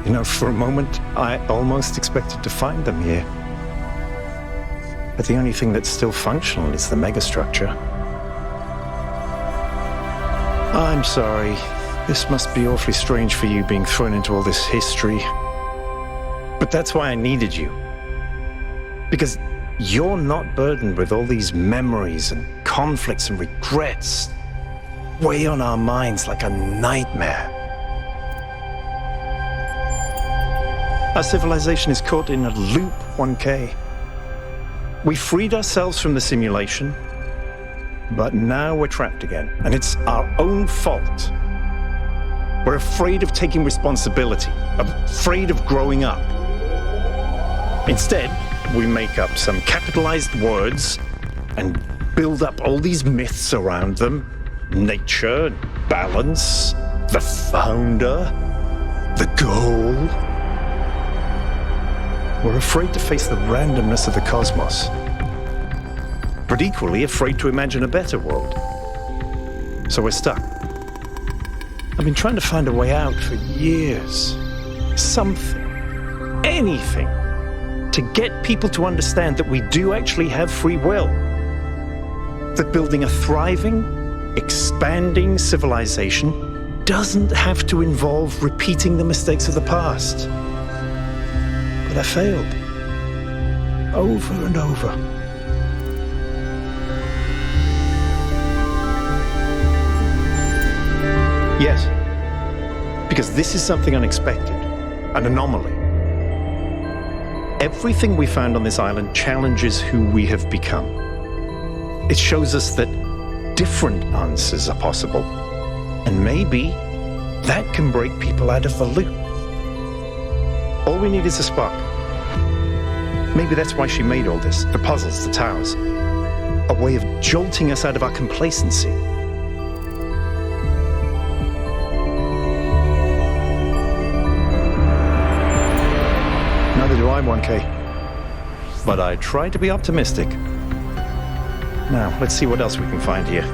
Speaker 13: You know, for a moment, I almost expected to find them here. But the only thing that's still functional is the megastructure. I'm sorry. This must be awfully strange for you being thrown into all this history. But that's why I needed you. Because you're not burdened with all these memories and conflicts and regrets. Weigh on our minds like a nightmare. Our civilization is caught in a loop, 1K. We freed ourselves from the simulation, but now we're trapped again, and it's our own fault. We're afraid of taking responsibility, afraid of growing up. Instead, we make up some capitalized words and build up all these myths around them. Nature, balance, the founder, the goal. We're afraid to face the randomness of the cosmos, but equally afraid to imagine a better world. So we're stuck. I've been trying to find a way out for years. Something, anything, to get people to understand that we do actually have free will. That building a thriving, expanding civilization doesn't have to involve repeating the mistakes of the past. But I failed. Over and over. Yes. Because this is something unexpected. An anomaly. Everything we found on this island challenges who we have become. It shows us that different answers are possible. And maybe that can break people out of the loop. All we need is a spark. Maybe that's why she made all this, the puzzles, the towers. A way of jolting us out of our complacency. Neither do I, 1K. But I try to be optimistic. Now, let's see what else we can find here.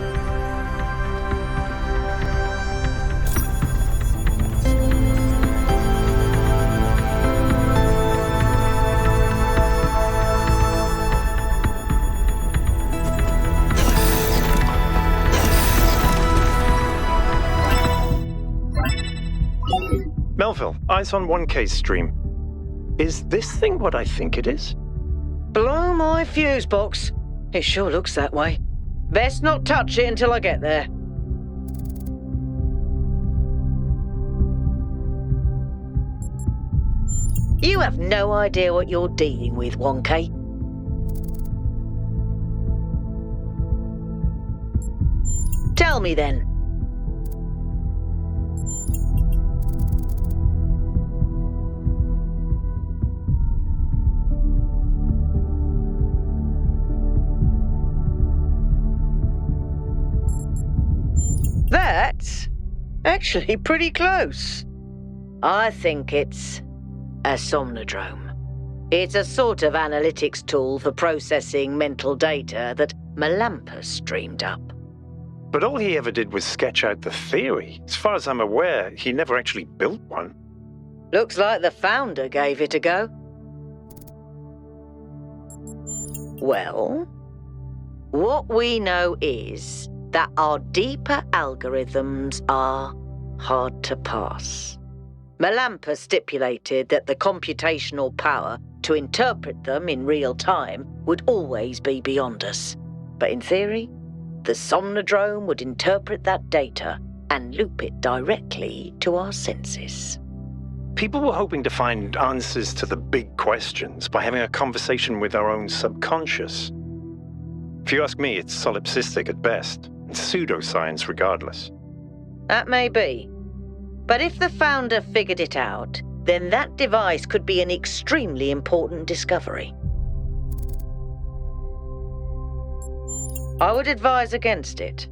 Speaker 3: Melville, eyes on 1K's stream. Is this thing what I think it is?
Speaker 4: Blow my fuse box. It sure looks that way. Best not touch it until I get there. You have no idea what you're dealing with, 1K. Tell me then. That's actually pretty close. I think it's a somnodrome. It's a sort of analytics tool for processing mental data that Melampus streamed up.
Speaker 3: But all he ever did was sketch out the theory. As far as I'm aware, he never actually built one.
Speaker 4: Looks like the founder gave it a go. Well, what we know is that our deeper algorithms are hard to pass. Melampus stipulated that the computational power to interpret them in real time would always be beyond us. But in theory, the Somnodrome would interpret that data and loop it directly to our senses.
Speaker 3: People were hoping to find answers to the big questions by having a conversation with our own subconscious. If you ask me, it's solipsistic at best, and pseudoscience regardless.
Speaker 4: That may be. But if the founder figured it out, then that device could be an extremely important discovery. I would advise against it.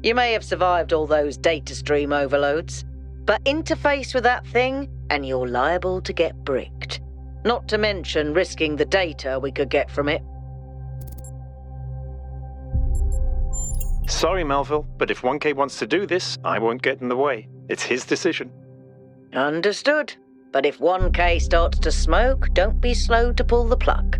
Speaker 4: You may have survived all those data stream overloads, but interface with that thing and you're liable to get bricked. Not to mention risking the data we could get from it.
Speaker 3: Sorry, Melville, but if 1K wants to do this, I won't get in the way. It's his decision.
Speaker 4: Understood. But if 1K starts to smoke, don't be slow to pull the plug.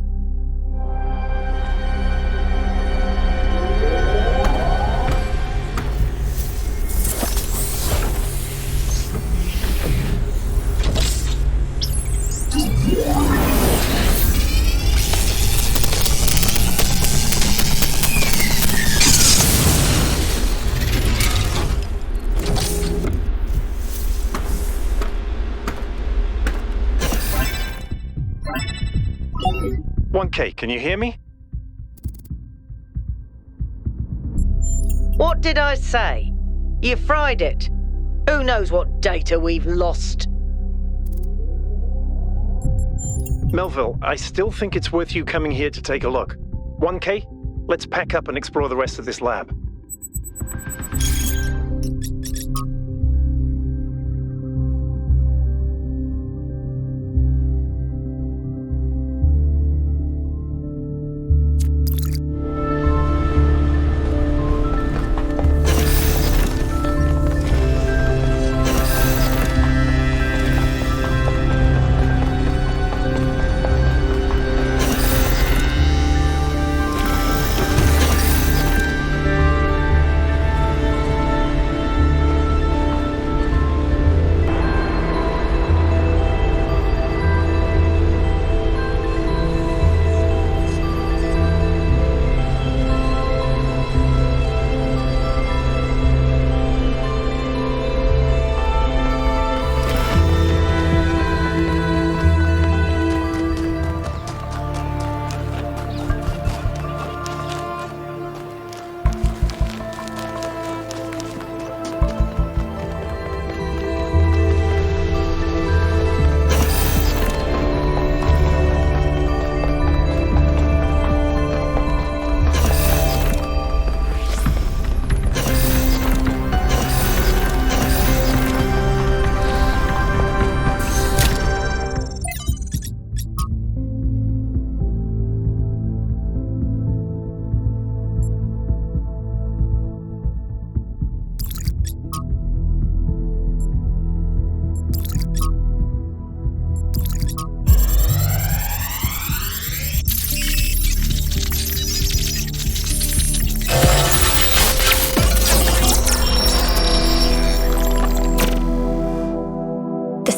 Speaker 3: Okay, can you hear me?
Speaker 4: What did I say? You fried it. Who knows what data we've lost?
Speaker 3: Melville, I still think it's worth you coming here to take a look. 1K, let's pack up and explore the rest of this lab.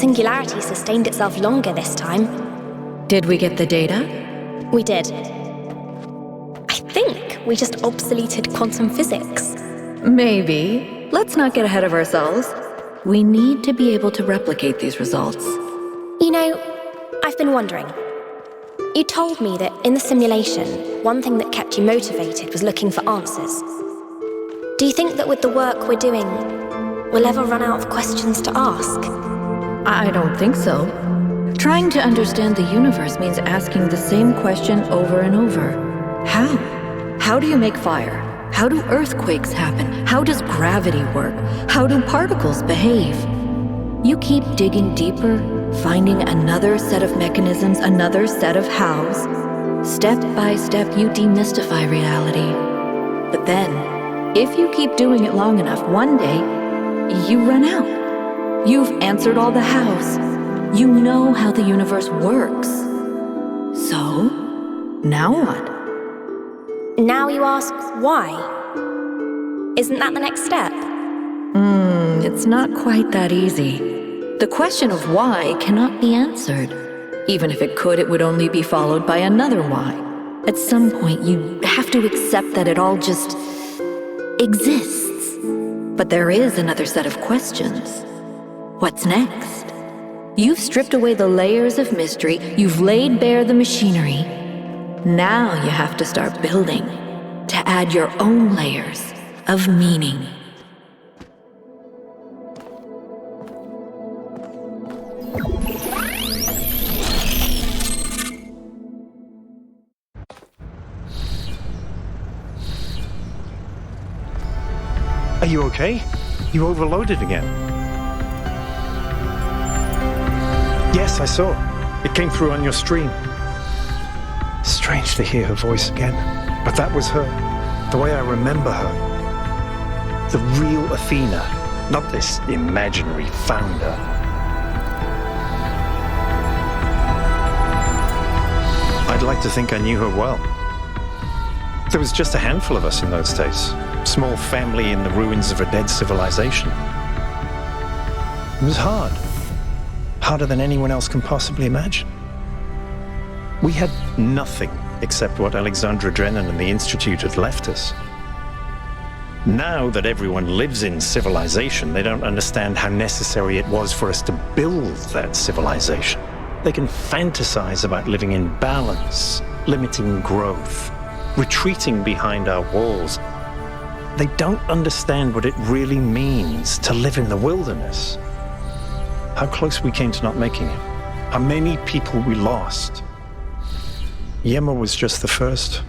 Speaker 5: singularity sustained itself longer this time.
Speaker 6: Did we get the data?
Speaker 5: We did. I think we just obsoleted quantum physics.
Speaker 6: Maybe. Let's not get ahead of ourselves. We need to be able to replicate these results.
Speaker 5: You know, I've been wondering. You told me that in the simulation, one thing that kept you motivated was looking for answers. Do you think that with the work we're doing, we'll ever run out of questions to ask?
Speaker 6: I don't think so. Trying to understand the universe means asking the same question over and over. How? How do you make fire? How do earthquakes happen? How does gravity work? How do particles behave? You keep digging deeper, finding another set of mechanisms, another set of hows. Step by step, you demystify reality. But then, if you keep doing it long enough, one day, you run out. You've answered all the hows. You know how the universe works. So, now what?
Speaker 5: Now you ask why. Isn't that the next step?
Speaker 6: It's not quite that easy. The question of why cannot be answered. Even if it could, it would only be followed by another why. At some point, you have to accept that it all just exists. But there is another set of questions. What's next? You've stripped away the layers of mystery, you've laid bare the machinery. Now you have to start building, to add your own layers of meaning.
Speaker 13: Are you okay? You overloaded again. Yes, I saw. It came through on your stream. Strange to hear her voice again. But that was her. The way I remember her. The real Athena, not this imaginary founder. I'd like to think I knew her well. There was just a handful of us in those days. Small family in the ruins of a dead civilization. It was hard. Harder than anyone else can possibly imagine. We had nothing except what Alexandra Drennan and the Institute had left us. Now that everyone lives in civilization, they don't understand how necessary it was for us to build that civilization. They can fantasize about living in balance, limiting growth, retreating behind our walls. They don't understand what it really means to live in the wilderness. How close we came to not making it. How many people we lost. Yema was just the first.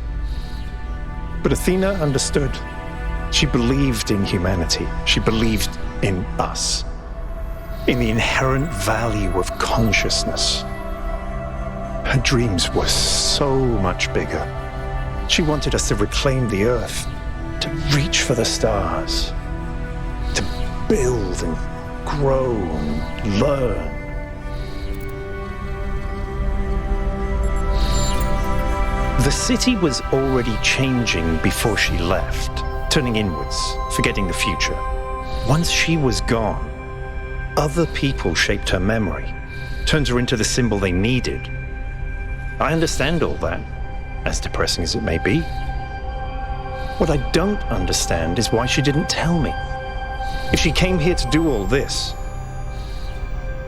Speaker 13: But Athena understood. She believed in humanity. She believed in us. In the inherent value of consciousness. Her dreams were so much bigger. She wanted us to reclaim the earth, to reach for the stars, to build and grow and learn. The city was already changing before she left, turning inwards, forgetting the future. Once she was gone, other people shaped her memory, turned her into the symbol they needed. I understand all that, as depressing as it may be. What I don't understand is why she didn't tell me. If she came here to do all this,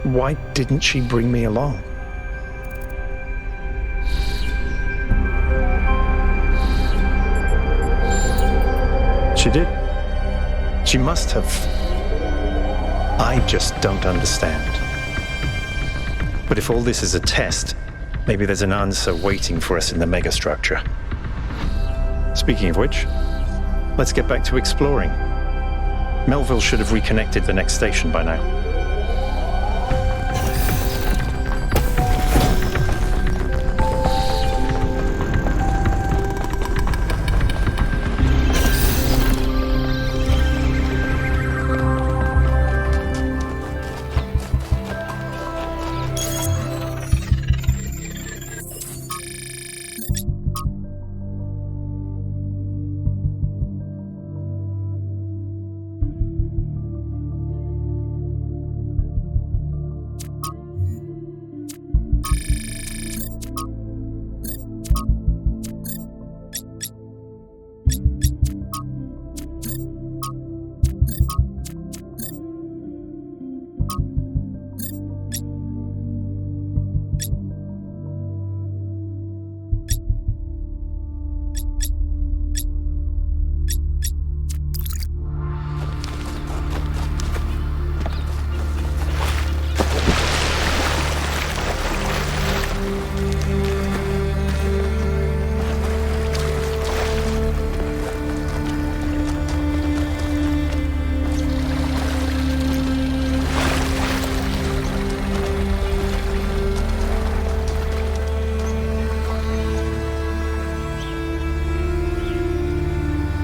Speaker 13: why didn't she bring me along? She did. She must have. I just don't understand. But if all this is a test, maybe there's an answer waiting for us in the megastructure. Speaking of which, let's get back to exploring. Melville should have reconnected the next station by now.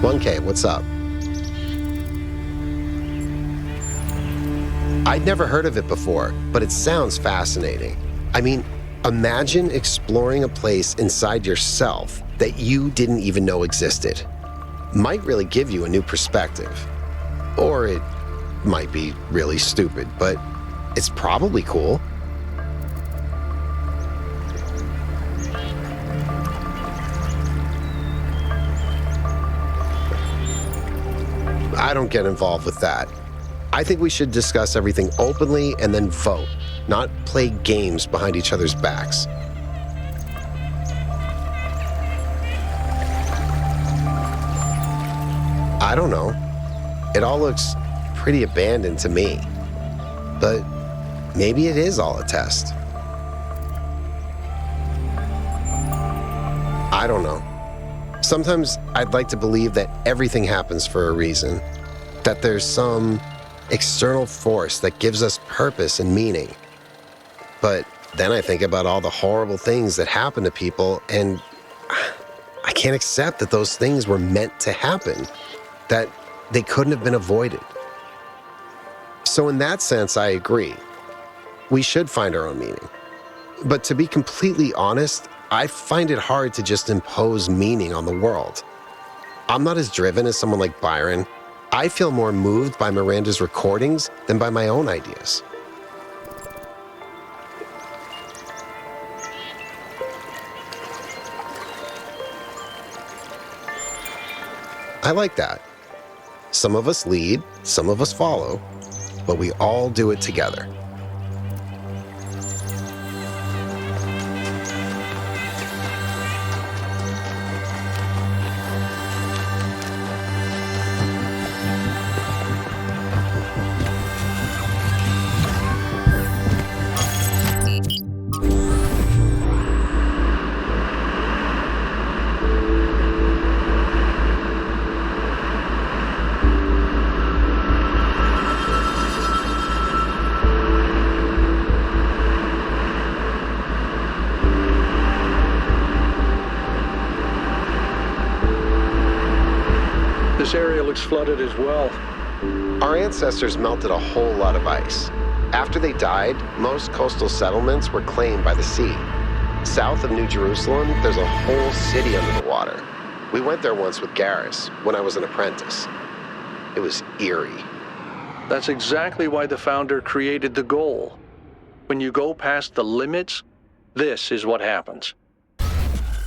Speaker 1: 1K, what's up? I'd never heard of it before, but it sounds fascinating. I mean, imagine exploring a place inside yourself that you didn't even know existed. Might really give you a new perspective. Or it might be really stupid, but it's probably cool. I don't get involved with that. I think we should discuss everything openly and then vote, not play games behind each other's backs. I don't know. It all looks pretty abandoned to me. But maybe it is all a test. I don't know. Sometimes I'd like to believe that everything happens for a reason, that there's some external force that gives us purpose and meaning. But then I think about all the horrible things that happen to people, and I can't accept that those things were meant to happen, that they couldn't have been avoided. So in that sense, I agree. We should find our own meaning. But to be completely honest, I find it hard to just impose meaning on the world. I'm not as driven as someone like Byron. I feel more moved by Miranda's recordings than by my own ideas. I like that. Some of us lead, some of us follow, but we all do it together.
Speaker 8: This area looks flooded as well.
Speaker 1: Our ancestors melted a whole lot of ice. After they died, most coastal settlements were claimed by the sea. South of New Jerusalem, there's a whole city under the water. We went there once with Garrus when I was an apprentice. It was eerie.
Speaker 8: That's exactly why the founder created the goal. When you go past the limits, this is what happens.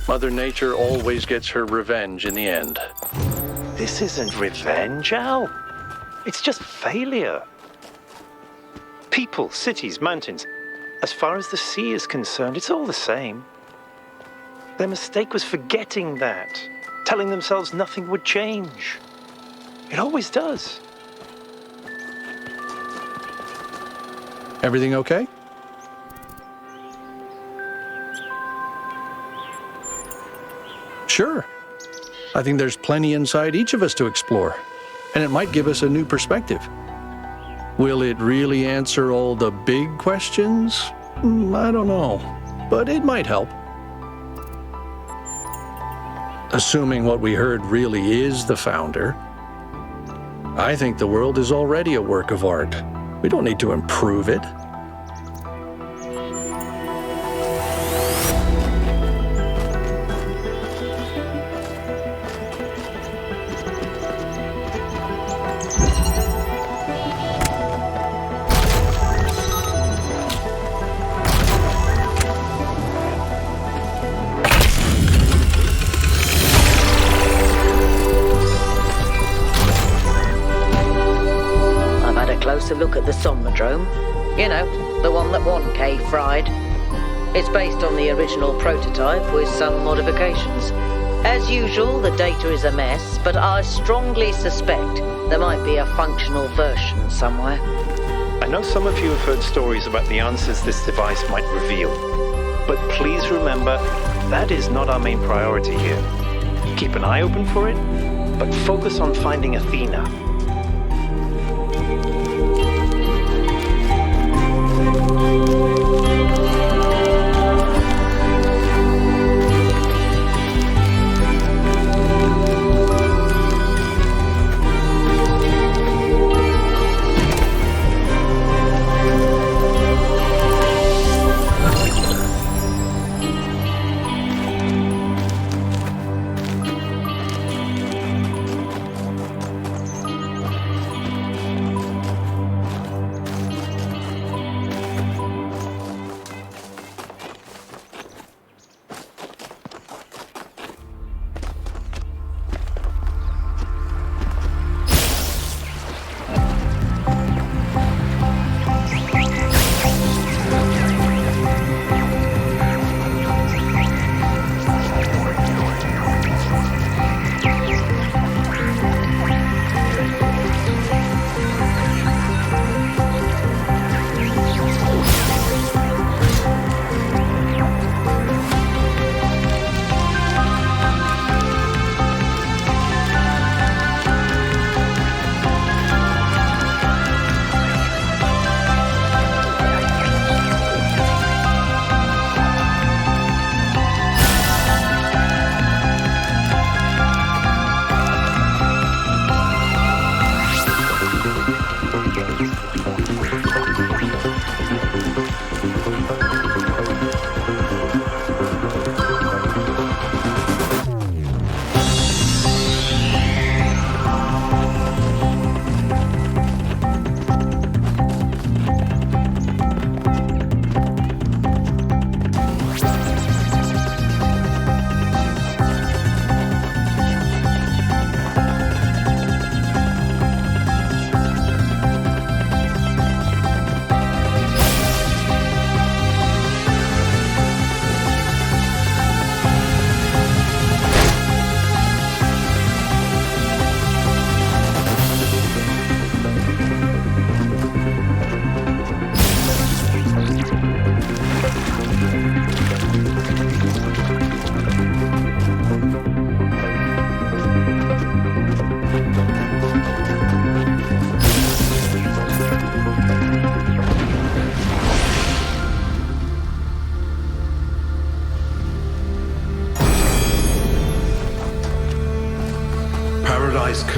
Speaker 8: Mother Nature always gets her revenge in the end.
Speaker 3: This isn't revenge, Al. It's just failure. People, cities, mountains. As far as the sea is concerned, it's all the same. Their mistake was forgetting that, telling themselves nothing would change. It always does.
Speaker 8: Everything okay? Sure. I think there's plenty inside each of us to explore, and it might give us a new perspective. Will it really answer all the big questions? I don't know, but it might help. Assuming what we heard really is the founder, I think the world is already a work of art. We don't need to improve it.
Speaker 4: Closer look at the Somnodrome. You know, the one that 1K fried. It's based on the original prototype with some modifications. As usual, the data is a mess, but I strongly suspect there might be a functional version somewhere.
Speaker 3: I know some of you have heard stories about the answers this device might reveal, but please remember, that is not our main priority here. Keep an eye open for it, but focus on finding Athena.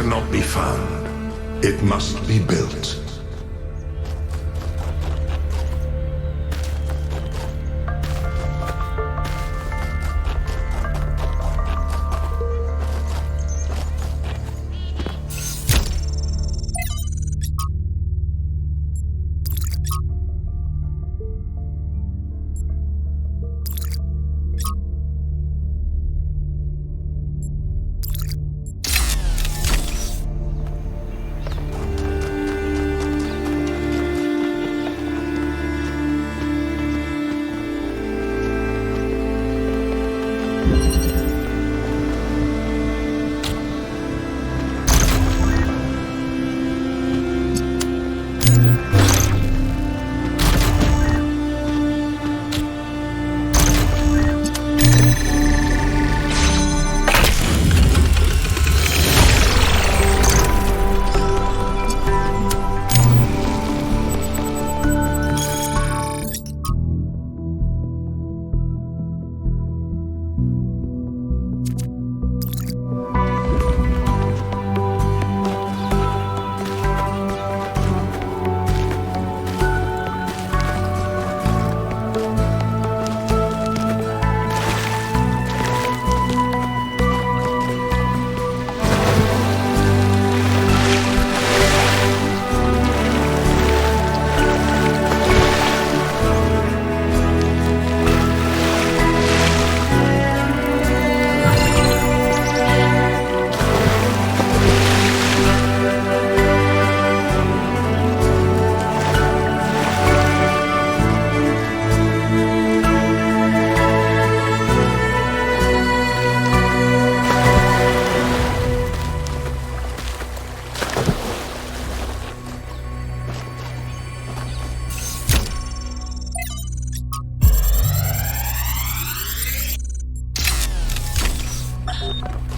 Speaker 7: cannot be found. It must be built.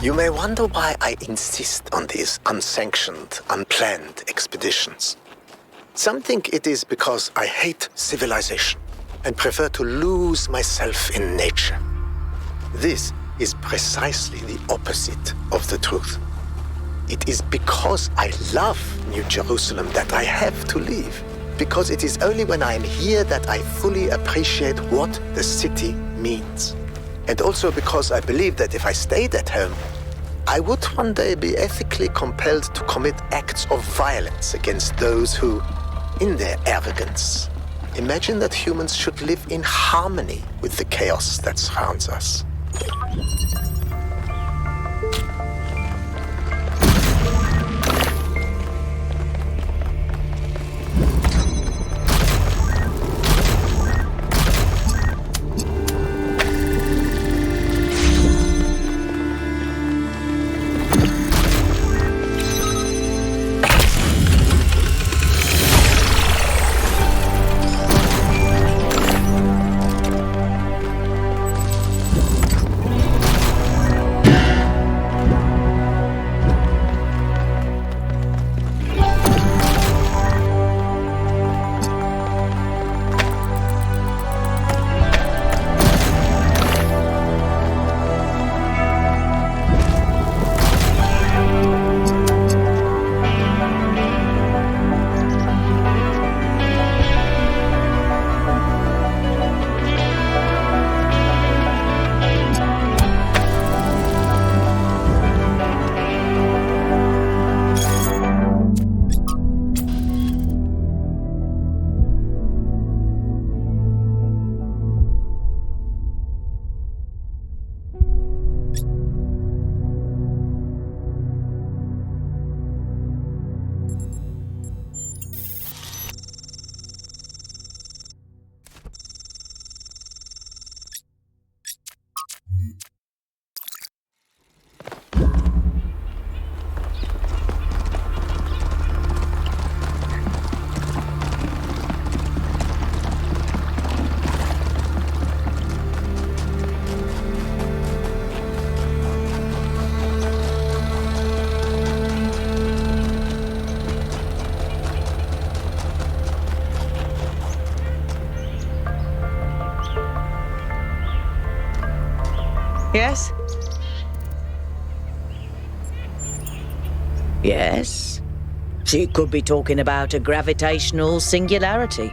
Speaker 11: You may wonder why I insist on these unsanctioned, unplanned expeditions. Some think it is because I hate civilization and prefer to lose myself in nature. This is precisely the opposite of the truth. It is because I love New Jerusalem that I have to leave. Because it is only when I am here that I fully appreciate what the city means. And also because I believe that if I stayed at home, I would one day be ethically compelled to commit acts of violence against those who, in their arrogance, imagine that humans should live in harmony with the chaos that surrounds us.
Speaker 4: Yes? Yes. She could be talking about a gravitational singularity,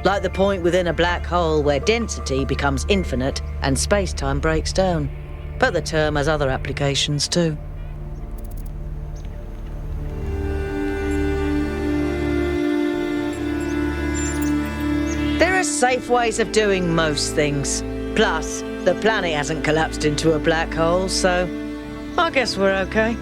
Speaker 4: like the point within a black hole where density becomes infinite and space-time breaks down. But the term has other applications too. There are safe ways of doing most things. Plus, the planet hasn't collapsed into a black hole, so I guess we're okay.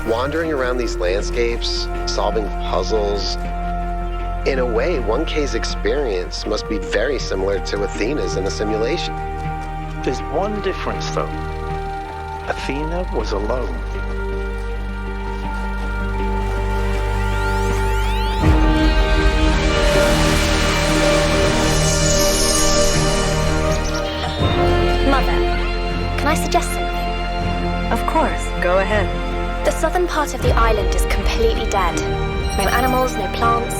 Speaker 1: Wandering around these landscapes, solving puzzles, in a way, 1K's experience must be very similar to Athena's in the simulation.
Speaker 3: There's one difference, though. Athena was alone.
Speaker 5: Mother, can I suggest something?
Speaker 6: Of course, go ahead.
Speaker 5: The southern part of the island is completely dead. No animals, no plants.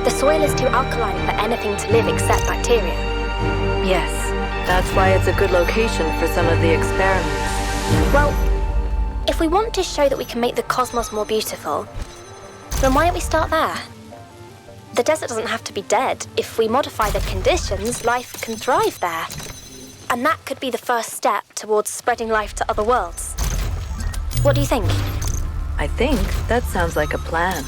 Speaker 5: The soil is too alkaline for anything to live except bacteria.
Speaker 6: Yes, that's why it's a good location for some of the experiments.
Speaker 5: Well, if we want to show that we can make the cosmos more beautiful, then why don't we start there? The desert doesn't have to be dead. If we modify the conditions, life can thrive there. And that could be the first step towards spreading life to other worlds. What do you think?
Speaker 6: I think that sounds like a plan.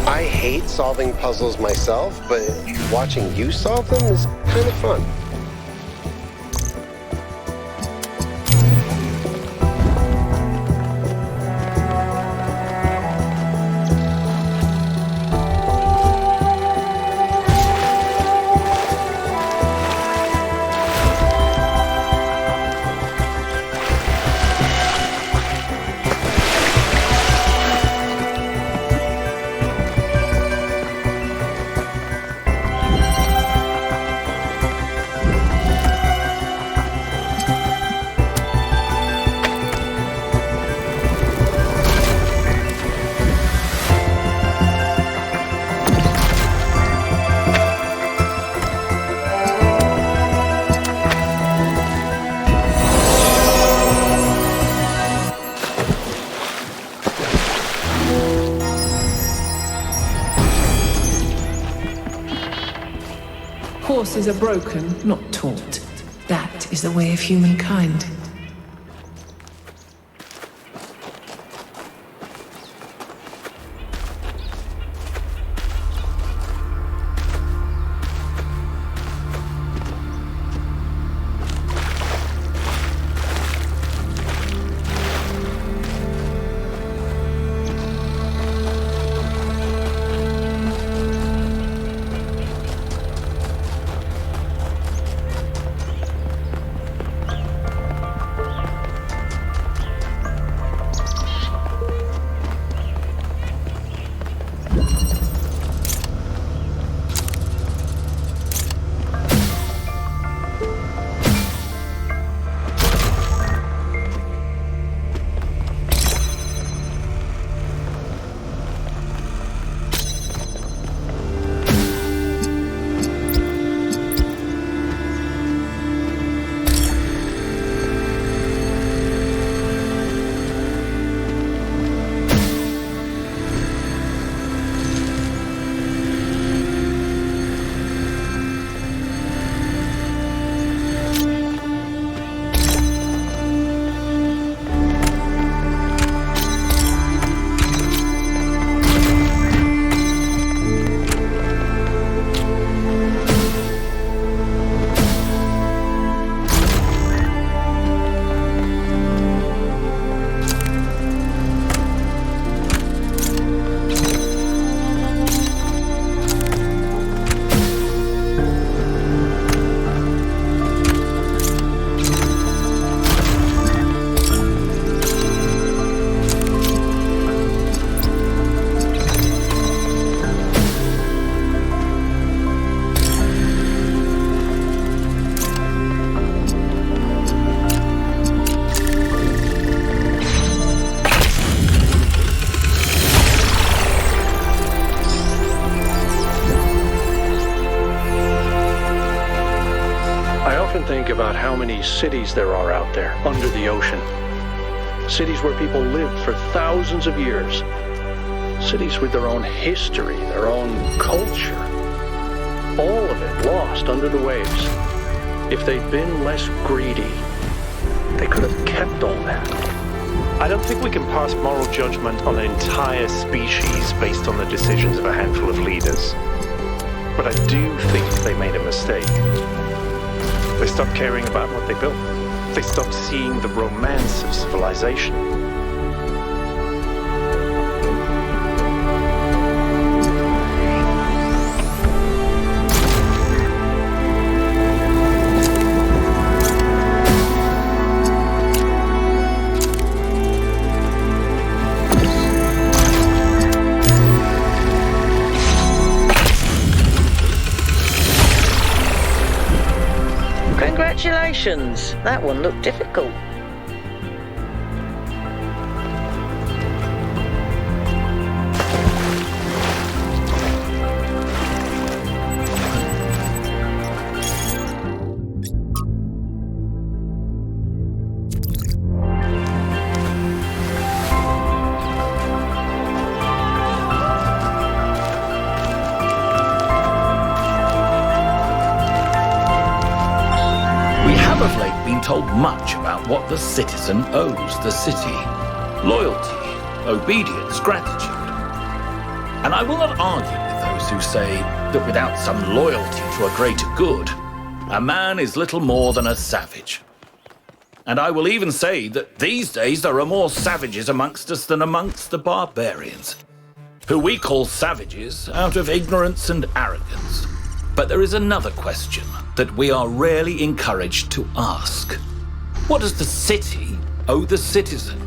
Speaker 1: I hate solving solving puzzles myself, but watching you solve them is kind of fun.
Speaker 12: Horses are broken, not taught. That is the way of humankind.
Speaker 8: Think about how many cities there are out there under the ocean. Cities where people lived for thousands of years. Cities with their own history, their own culture. All of it lost under the waves. If they'd been less greedy, they could have kept all that.
Speaker 10: I don't think we can pass moral judgment on an entire species based on the decisions of a handful of leaders. But I do think they made a mistake. They stopped caring about what they built. They stopped seeing the romance of civilization.
Speaker 4: Congratulations! That one looked difficult.
Speaker 9: Of late been told much about what the citizen owes the city. Loyalty, obedience, gratitude. And I will not argue with those who say that without some loyalty to a greater good, a man is little more than a savage. And I will even say that these days there are more savages amongst us than amongst the barbarians, who we call savages out of ignorance and arrogance. But there is another question that we are rarely encouraged to ask. What does the city owe the citizen?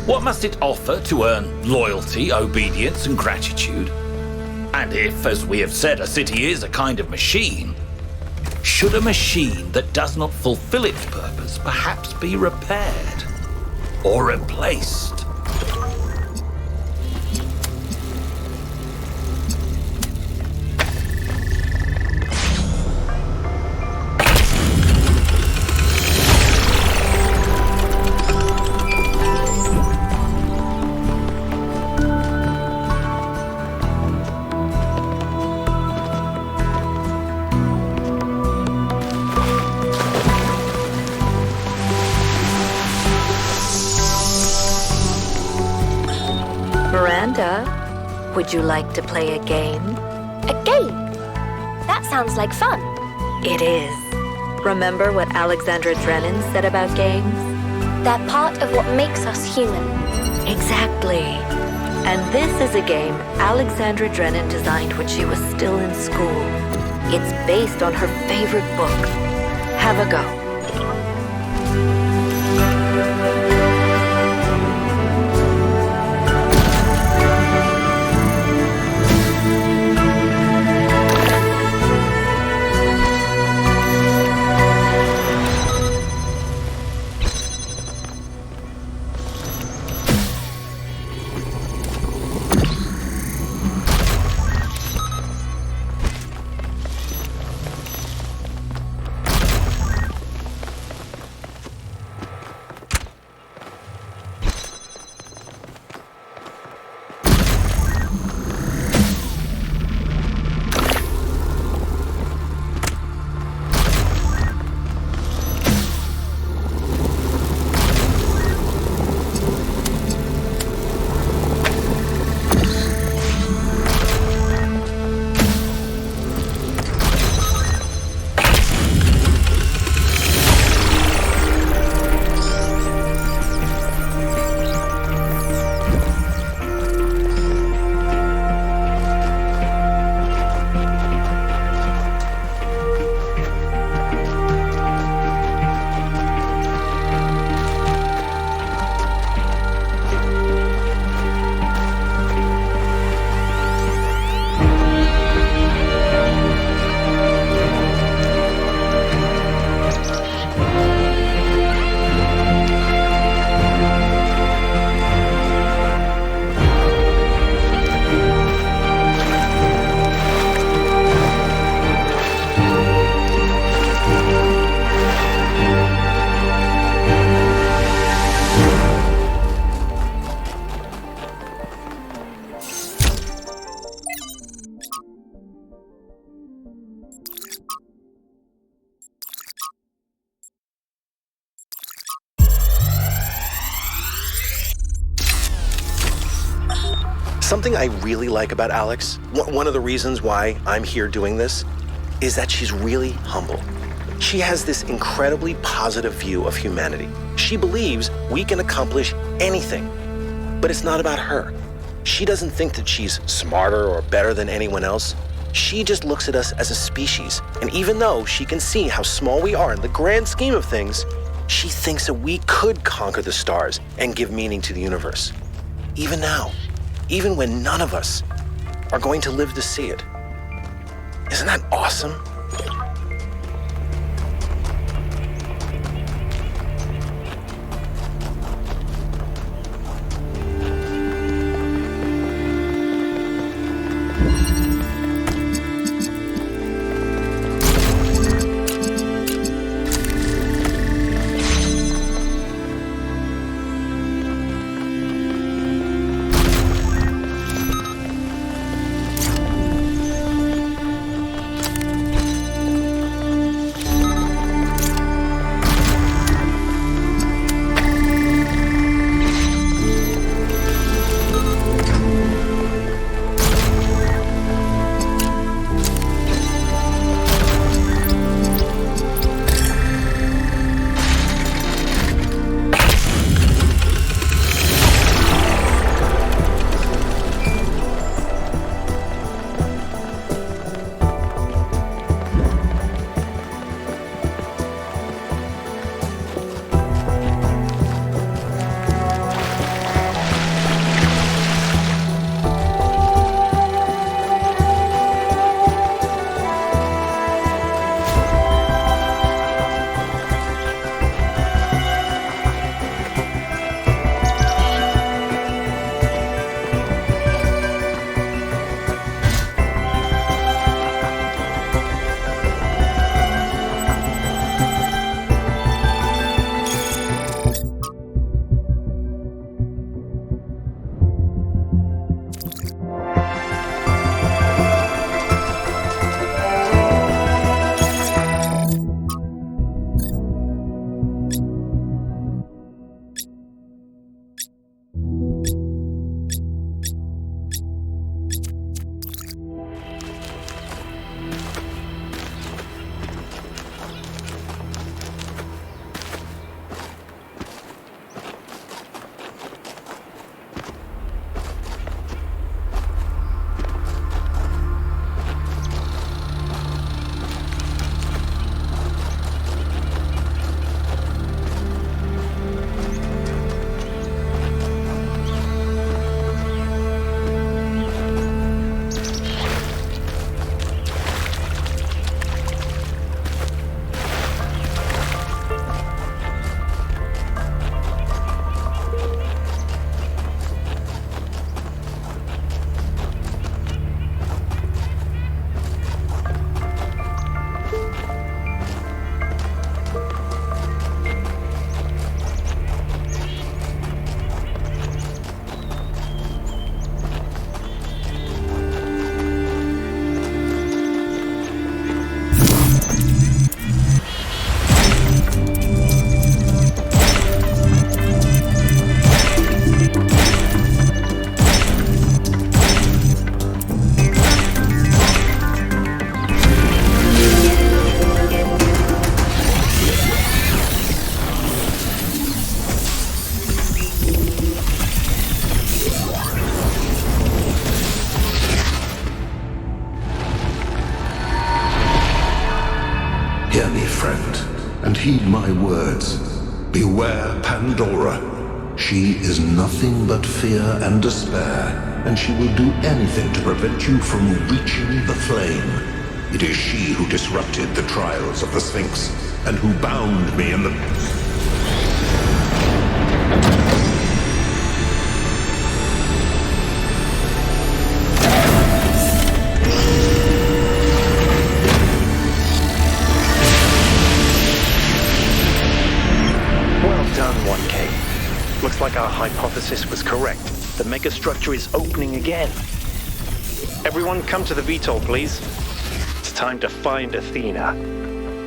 Speaker 9: What must it offer to earn loyalty, obedience, and gratitude? And if, as we have said, a city is a kind of machine, should a machine that does not fulfill its purpose perhaps be repaired or replaced?
Speaker 6: Would you like to play a game?
Speaker 5: A game? That sounds like fun.
Speaker 6: It is. Remember what Alexandra Drennan said about games?
Speaker 5: They're part of what makes us human.
Speaker 6: Exactly. And this is a game Alexandra Drennan designed when she was still in school. It's based on her favorite book. Have a go.
Speaker 10: Something I really like about Alex, one of the reasons why I'm here doing this, is that she's really humble. She has this incredibly positive view of humanity. She believes we can accomplish anything, but it's not about her. She doesn't think that she's smarter or better than anyone else. She just looks at us as a species, and even though she can see how small we are in the grand scheme of things, she thinks that we could conquer the stars and give meaning to the universe. Even now, even when none of us are going to live to see it. Isn't that awesome?
Speaker 7: friend, and heed my words. Beware Pandora. She is nothing but fear and despair, and she will do anything to prevent you from reaching the flame. It is she who disrupted the trials of the Sphinx, and who bound me in the...
Speaker 3: Well done, 1K. Looks like our hypothesis was correct. The megastructure is opening again. Everyone come to the VTOL, please. It's time to find Athena.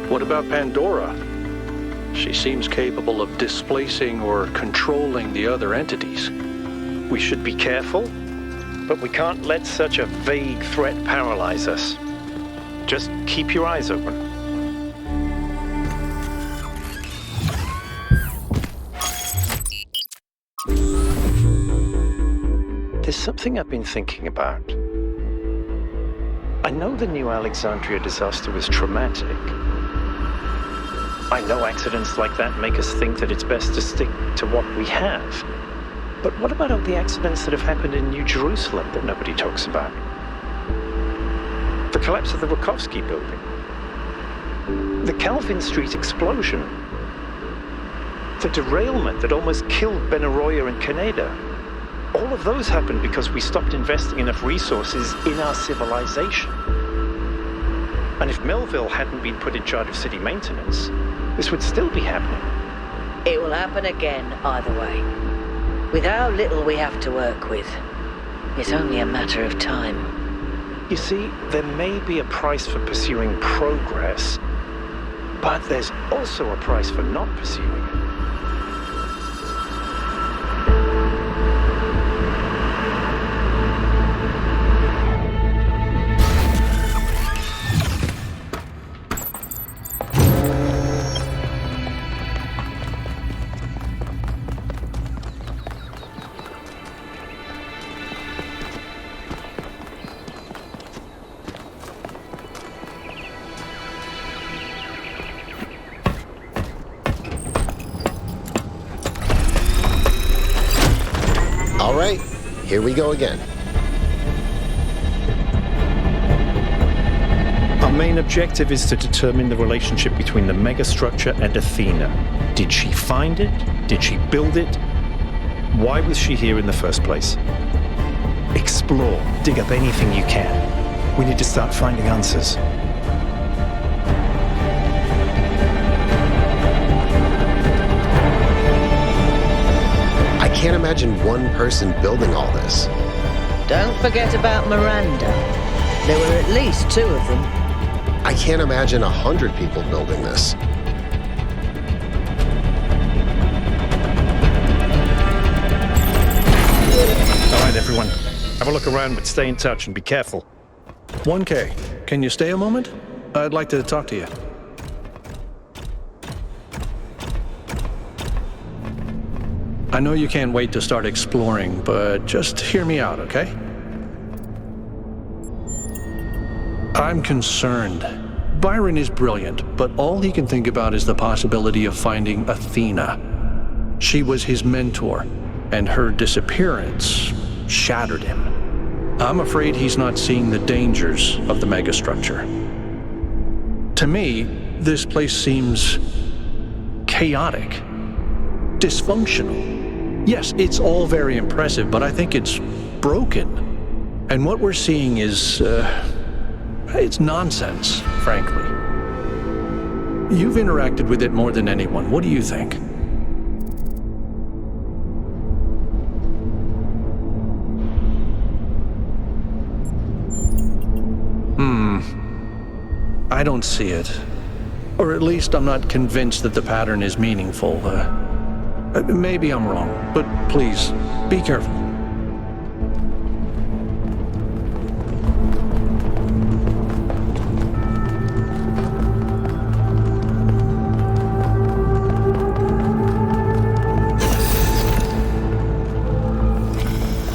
Speaker 8: What about Pandora? She seems capable of displacing or controlling the other entities.
Speaker 3: We should be careful, but we can't let such a vague threat paralyze us. Just keep your eyes open. There's something I've been thinking about. I know the New Alexandria disaster was traumatic. I know accidents like that make us think that it's best to stick to what we have. But what about all the accidents that have happened in New Jerusalem that nobody talks about? The collapse of the Wachowski building. The Calvin Street explosion. The derailment that almost killed Benaroya and Canada. All of those happened because we stopped investing enough resources in our civilization. And if Melville hadn't been put in charge of city maintenance, this would still be happening.
Speaker 4: It will happen again, either way. With how little we have to work with, it's only a matter of time.
Speaker 3: You see, there may be a price for pursuing progress, but there's also a price for not pursuing it.
Speaker 1: All right, here we go again.
Speaker 13: Our main objective is to determine the relationship between the megastructure and Athena. Did she find it? Did she build it? Why was she here in the first place? Explore, dig up anything you can. We need to start finding answers.
Speaker 1: I can't imagine one person building all this.
Speaker 4: Don't forget about Miranda. There were at least 2 of them.
Speaker 1: I can't imagine 100 people building this.
Speaker 13: All right, everyone. Have a look around, but stay in touch and be careful.
Speaker 8: 1K, can you stay a moment? I'd like to talk to you. I know you can't wait to start exploring, but just hear me out, okay? I'm concerned. Byron is brilliant, but all he can think about is the possibility of finding Athena. She was his mentor, and her disappearance shattered him. I'm afraid he's not seeing the dangers of the megastructure. To me, this place seems chaotic, dysfunctional. Yes, it's all very impressive, but I think it's broken. And what we're seeing is, it's nonsense, frankly. You've interacted with it more than anyone. What do you think? I don't see it. Or at least I'm not convinced that the pattern is meaningful. Maybe I'm wrong, but please, be careful.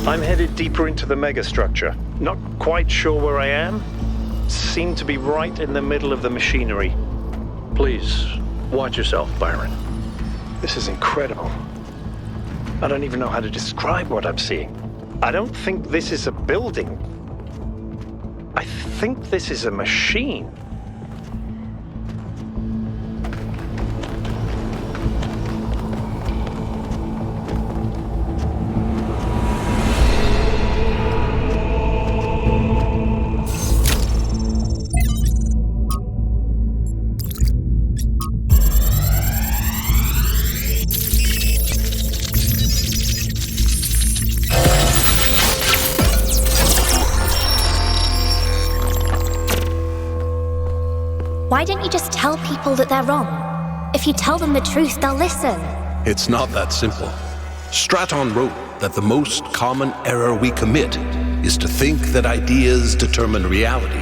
Speaker 3: I'm headed deeper into the megastructure. Not quite sure where I am. Seem to be right in the middle of the machinery.
Speaker 8: Please, watch yourself, Byron.
Speaker 3: This is incredible. I don't even know how to describe what I'm seeing. I don't think this is a building. I think this is a machine.
Speaker 5: Why don't you just tell people that they're wrong? If you tell them the truth, they'll listen.
Speaker 7: It's not that simple. Straton wrote that the most common error we commit is to think that ideas determine reality,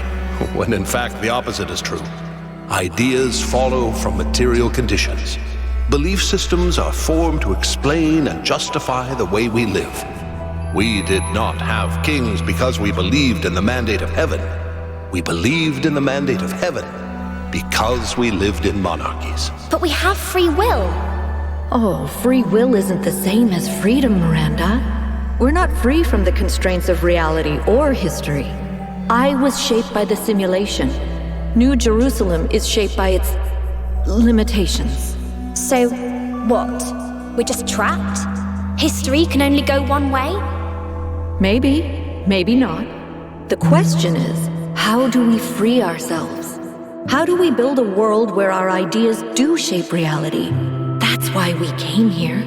Speaker 7: when in fact the opposite is true. Ideas follow from material conditions. Belief systems are formed to explain and justify the way we live. We did not have kings because we believed in the mandate of heaven. We believed in the mandate of heaven because we lived in monarchies.
Speaker 5: But we have free will.
Speaker 6: Oh, free will isn't the same as freedom, Miranda. We're not free from the constraints of reality or history. I was shaped by the simulation. New Jerusalem is shaped by its limitations.
Speaker 5: So, what? We're just trapped? History can only go one way?
Speaker 6: Maybe, maybe not. The question is, how do we free ourselves? How do we build a world where our ideas do shape reality? That's why we came here.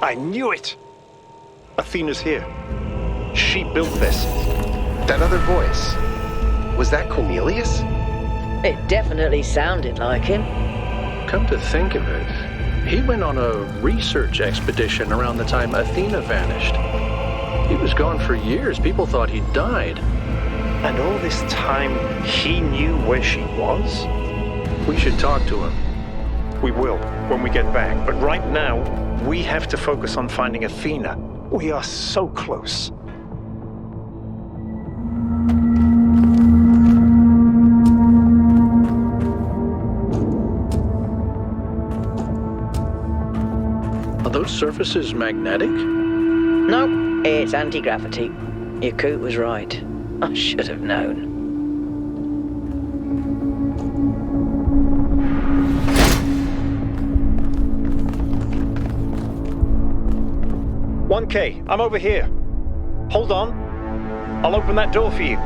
Speaker 3: I knew it! Athena's here. She built this.
Speaker 1: That other voice, was that Cornelius?
Speaker 4: It definitely sounded like him.
Speaker 8: Come to think of it, he went on a research expedition around the time Athena vanished. He was gone for years. People thought he'd died.
Speaker 3: And all this time, he knew where she was?
Speaker 8: We should talk to him.
Speaker 3: We will, when we get back. But right now, we have to focus on finding Athena. We are so close.
Speaker 8: Are those surfaces magnetic?
Speaker 4: Nope, it's anti-gravity. Your coot was right. I should have known.
Speaker 3: 1K, I'm over here. Hold on. I'll open that door for you.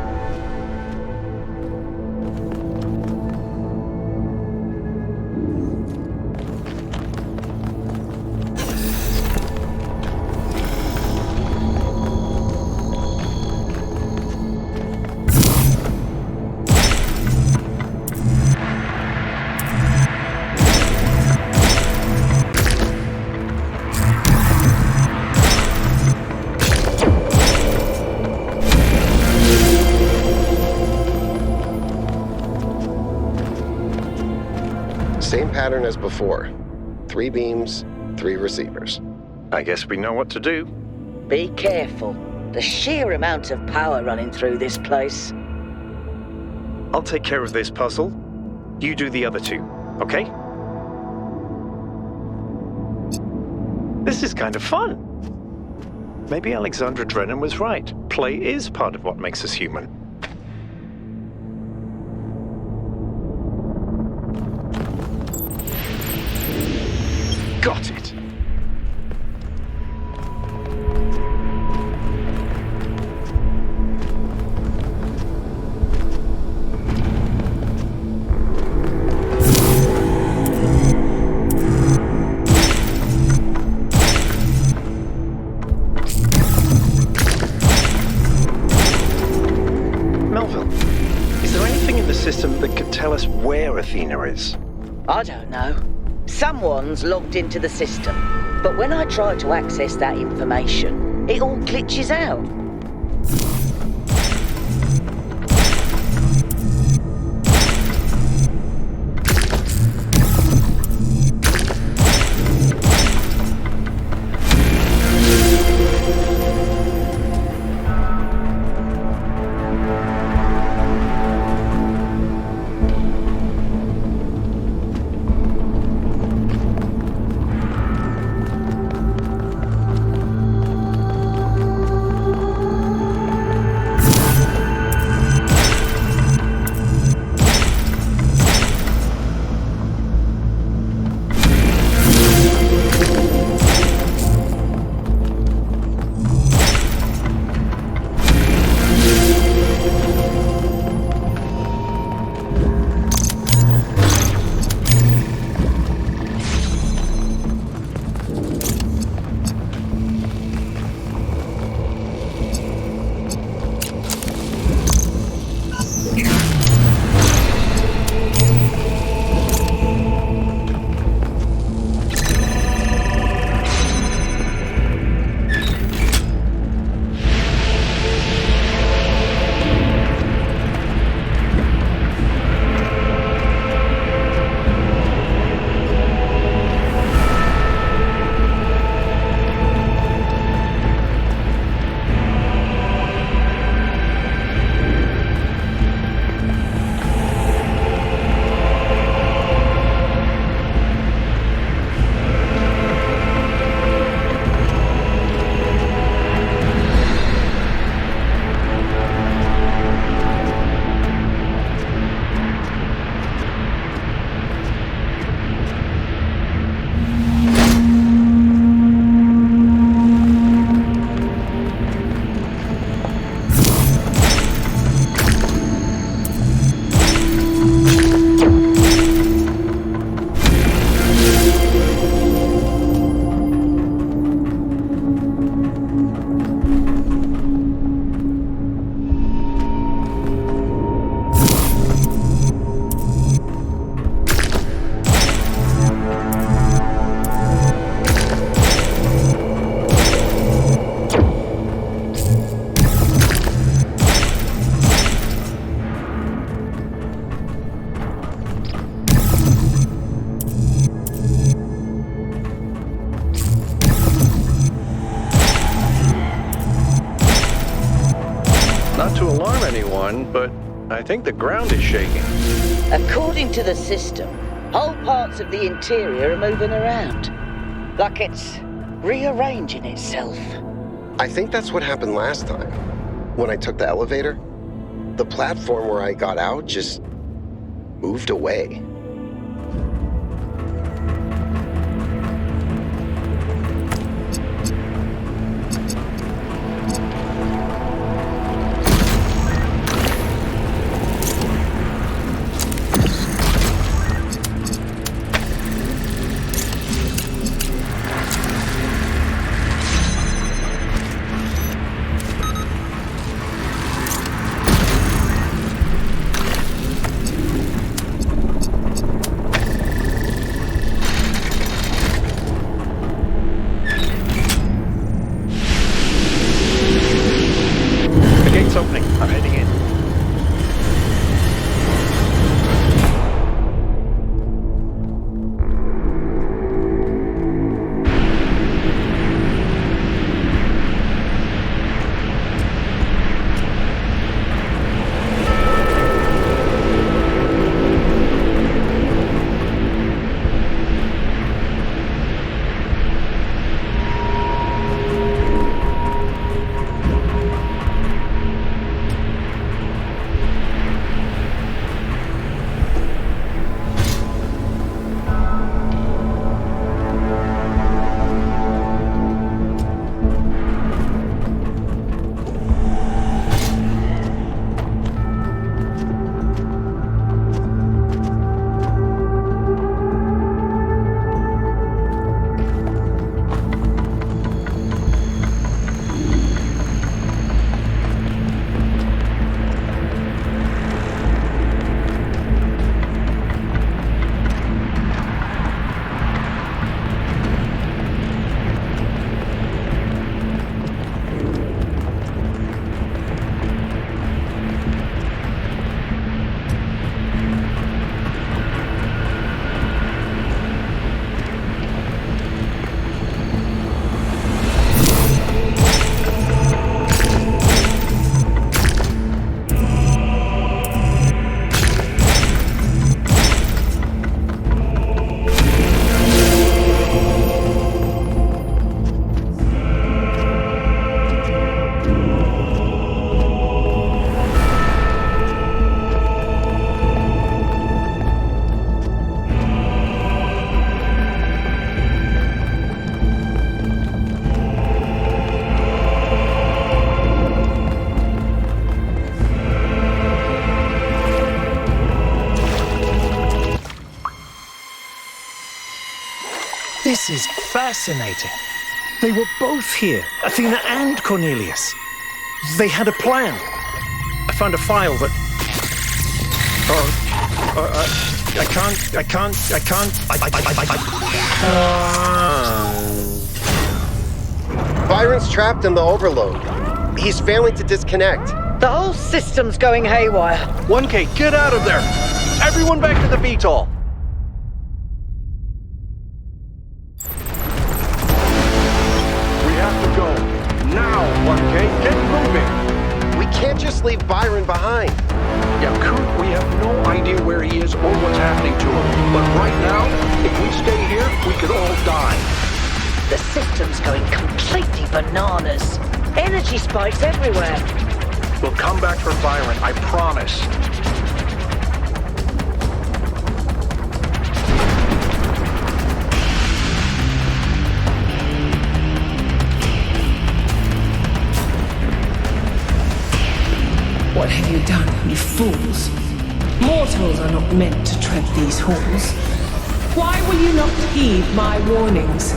Speaker 1: Same pattern as before. 3 beams, 3 receivers.
Speaker 3: I guess we know what to do.
Speaker 4: Be careful. The sheer amount of power running through this place.
Speaker 3: I'll take care of this puzzle. You do the other 2, okay? This is kind of fun. Maybe Alexandra Drennan was right. Play is part of what makes us human. Got it! Melville, is there anything in the system that could tell us where Athena is?
Speaker 4: I don't know. Someone's logged into the system, but when I try to access that information, it all glitches out.
Speaker 8: anyone, but I think the ground is shaking.
Speaker 4: According to the system, whole parts of the interior are moving around. Like it's rearranging itself.
Speaker 1: I think that's what happened last time. When I took the elevator, the platform where I got out just moved away.
Speaker 13: This is fascinating. They were both here, Athena and Cornelius. They had a plan. I found a file that...
Speaker 1: Byron's trapped in the overload. He's failing to disconnect.
Speaker 4: The whole system's going haywire.
Speaker 8: 1K, get out of there! Everyone back to the VTOL! We have to go. Now, 1K, get moving!
Speaker 1: We can't just leave Byron behind.
Speaker 8: Yeah, Coot, we have no idea where he is or what's happening to him. But right now, if we stay here, we could all die.
Speaker 4: The system's going completely bananas. Energy spikes everywhere.
Speaker 8: We'll come back for Byron, I promise.
Speaker 12: What have you done, you fools? Mortals are not meant to tread these halls. Why will you not heed my warnings?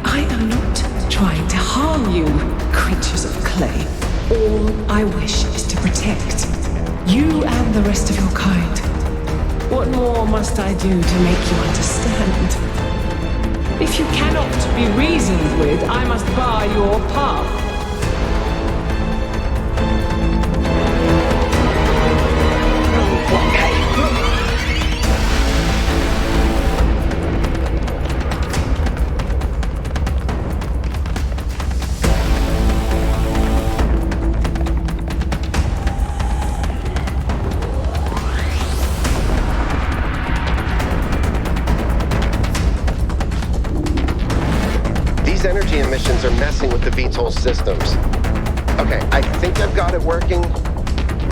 Speaker 12: I am not trying to harm you, creatures of clay. All I wish is to protect you and the rest of your kind. What more must I do to make you understand? If you cannot be reasoned with, I must bar your path.
Speaker 1: These energy emissions are messing with the VTOL systems. Okay, I think I've got it working.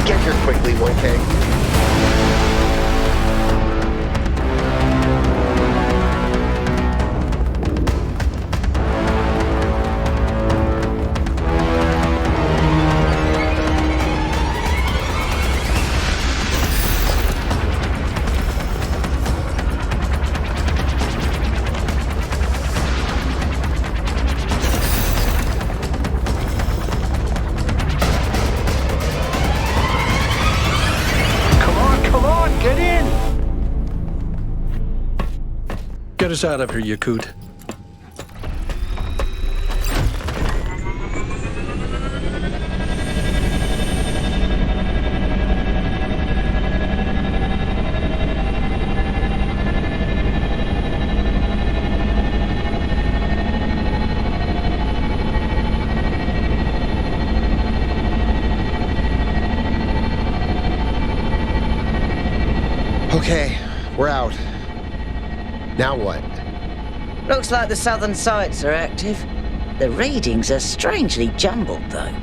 Speaker 1: Get here quickly, 1K.
Speaker 8: Get us out of here, Yakut.
Speaker 1: Okay, we're out. Now what?
Speaker 4: Looks like the southern sites are active. The readings are strangely jumbled, though.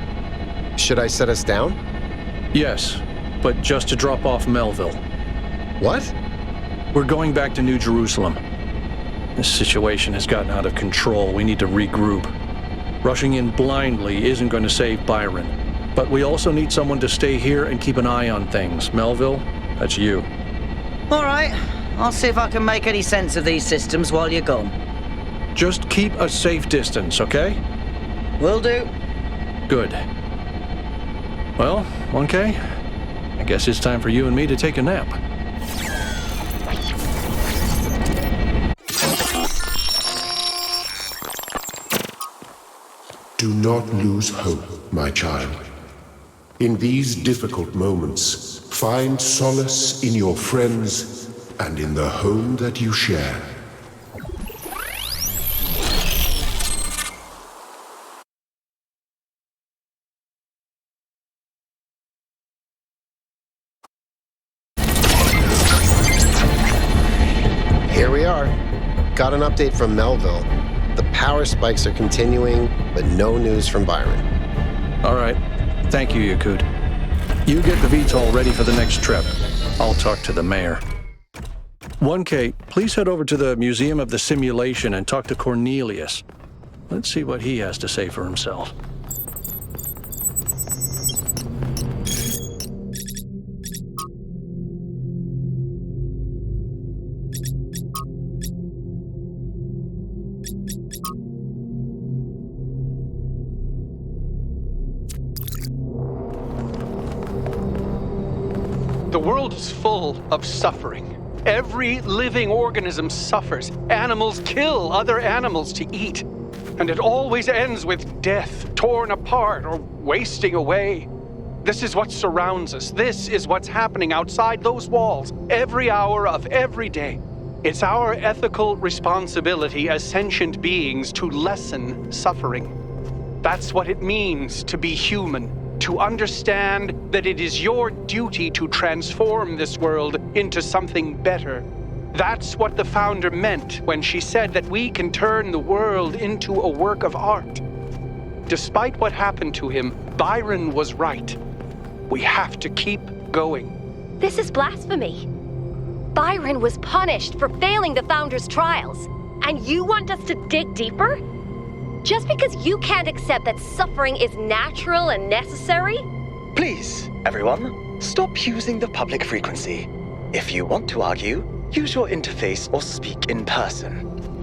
Speaker 1: Should I set us down?
Speaker 8: Yes, but just to drop off Melville.
Speaker 1: What?
Speaker 8: We're going back to New Jerusalem. This situation has gotten out of control. We need to regroup. Rushing in blindly isn't going to save Byron. But we also need someone to stay here and keep an eye on things. Melville, that's you.
Speaker 4: All right. I'll see if I can make any sense of these systems while you're gone.
Speaker 8: Just keep a safe distance, okay?
Speaker 4: Will do.
Speaker 8: Good. Well, 1K, I guess it's time for you and me to take a nap.
Speaker 7: Do not lose hope, my child. In these difficult moments, find solace in your friends and in the home that you share.
Speaker 1: Here we are. Got an update from Melville. The power spikes are continuing, but no news from Byron.
Speaker 8: All right. Thank you, Yakut. You get the VTOL ready for the next trip. I'll talk to the mayor. 1K, please head over to the Museum of the Simulation and talk to Cornelius. Let's see what he has to say for himself.
Speaker 14: The world is full of suffering. Every living organism suffers. Animals kill other animals to eat. And it always ends with death, torn apart or wasting away. This is what surrounds us. This is what's happening outside those walls, every hour of every day. It's our ethical responsibility as sentient beings to lessen suffering. That's what it means to be human. To understand that it is your duty to transform this world into something better. That's what the founder meant when she said that we can turn the world into a work of art. Despite what happened to him, Byron was right. We have to keep going.
Speaker 5: This is blasphemy. Byron was punished for failing the founder's trials, and you want us to dig deeper? Just because you can't accept that suffering is natural and necessary?
Speaker 15: Please, everyone, stop using the public frequency. If you want to argue, use your interface or speak in person.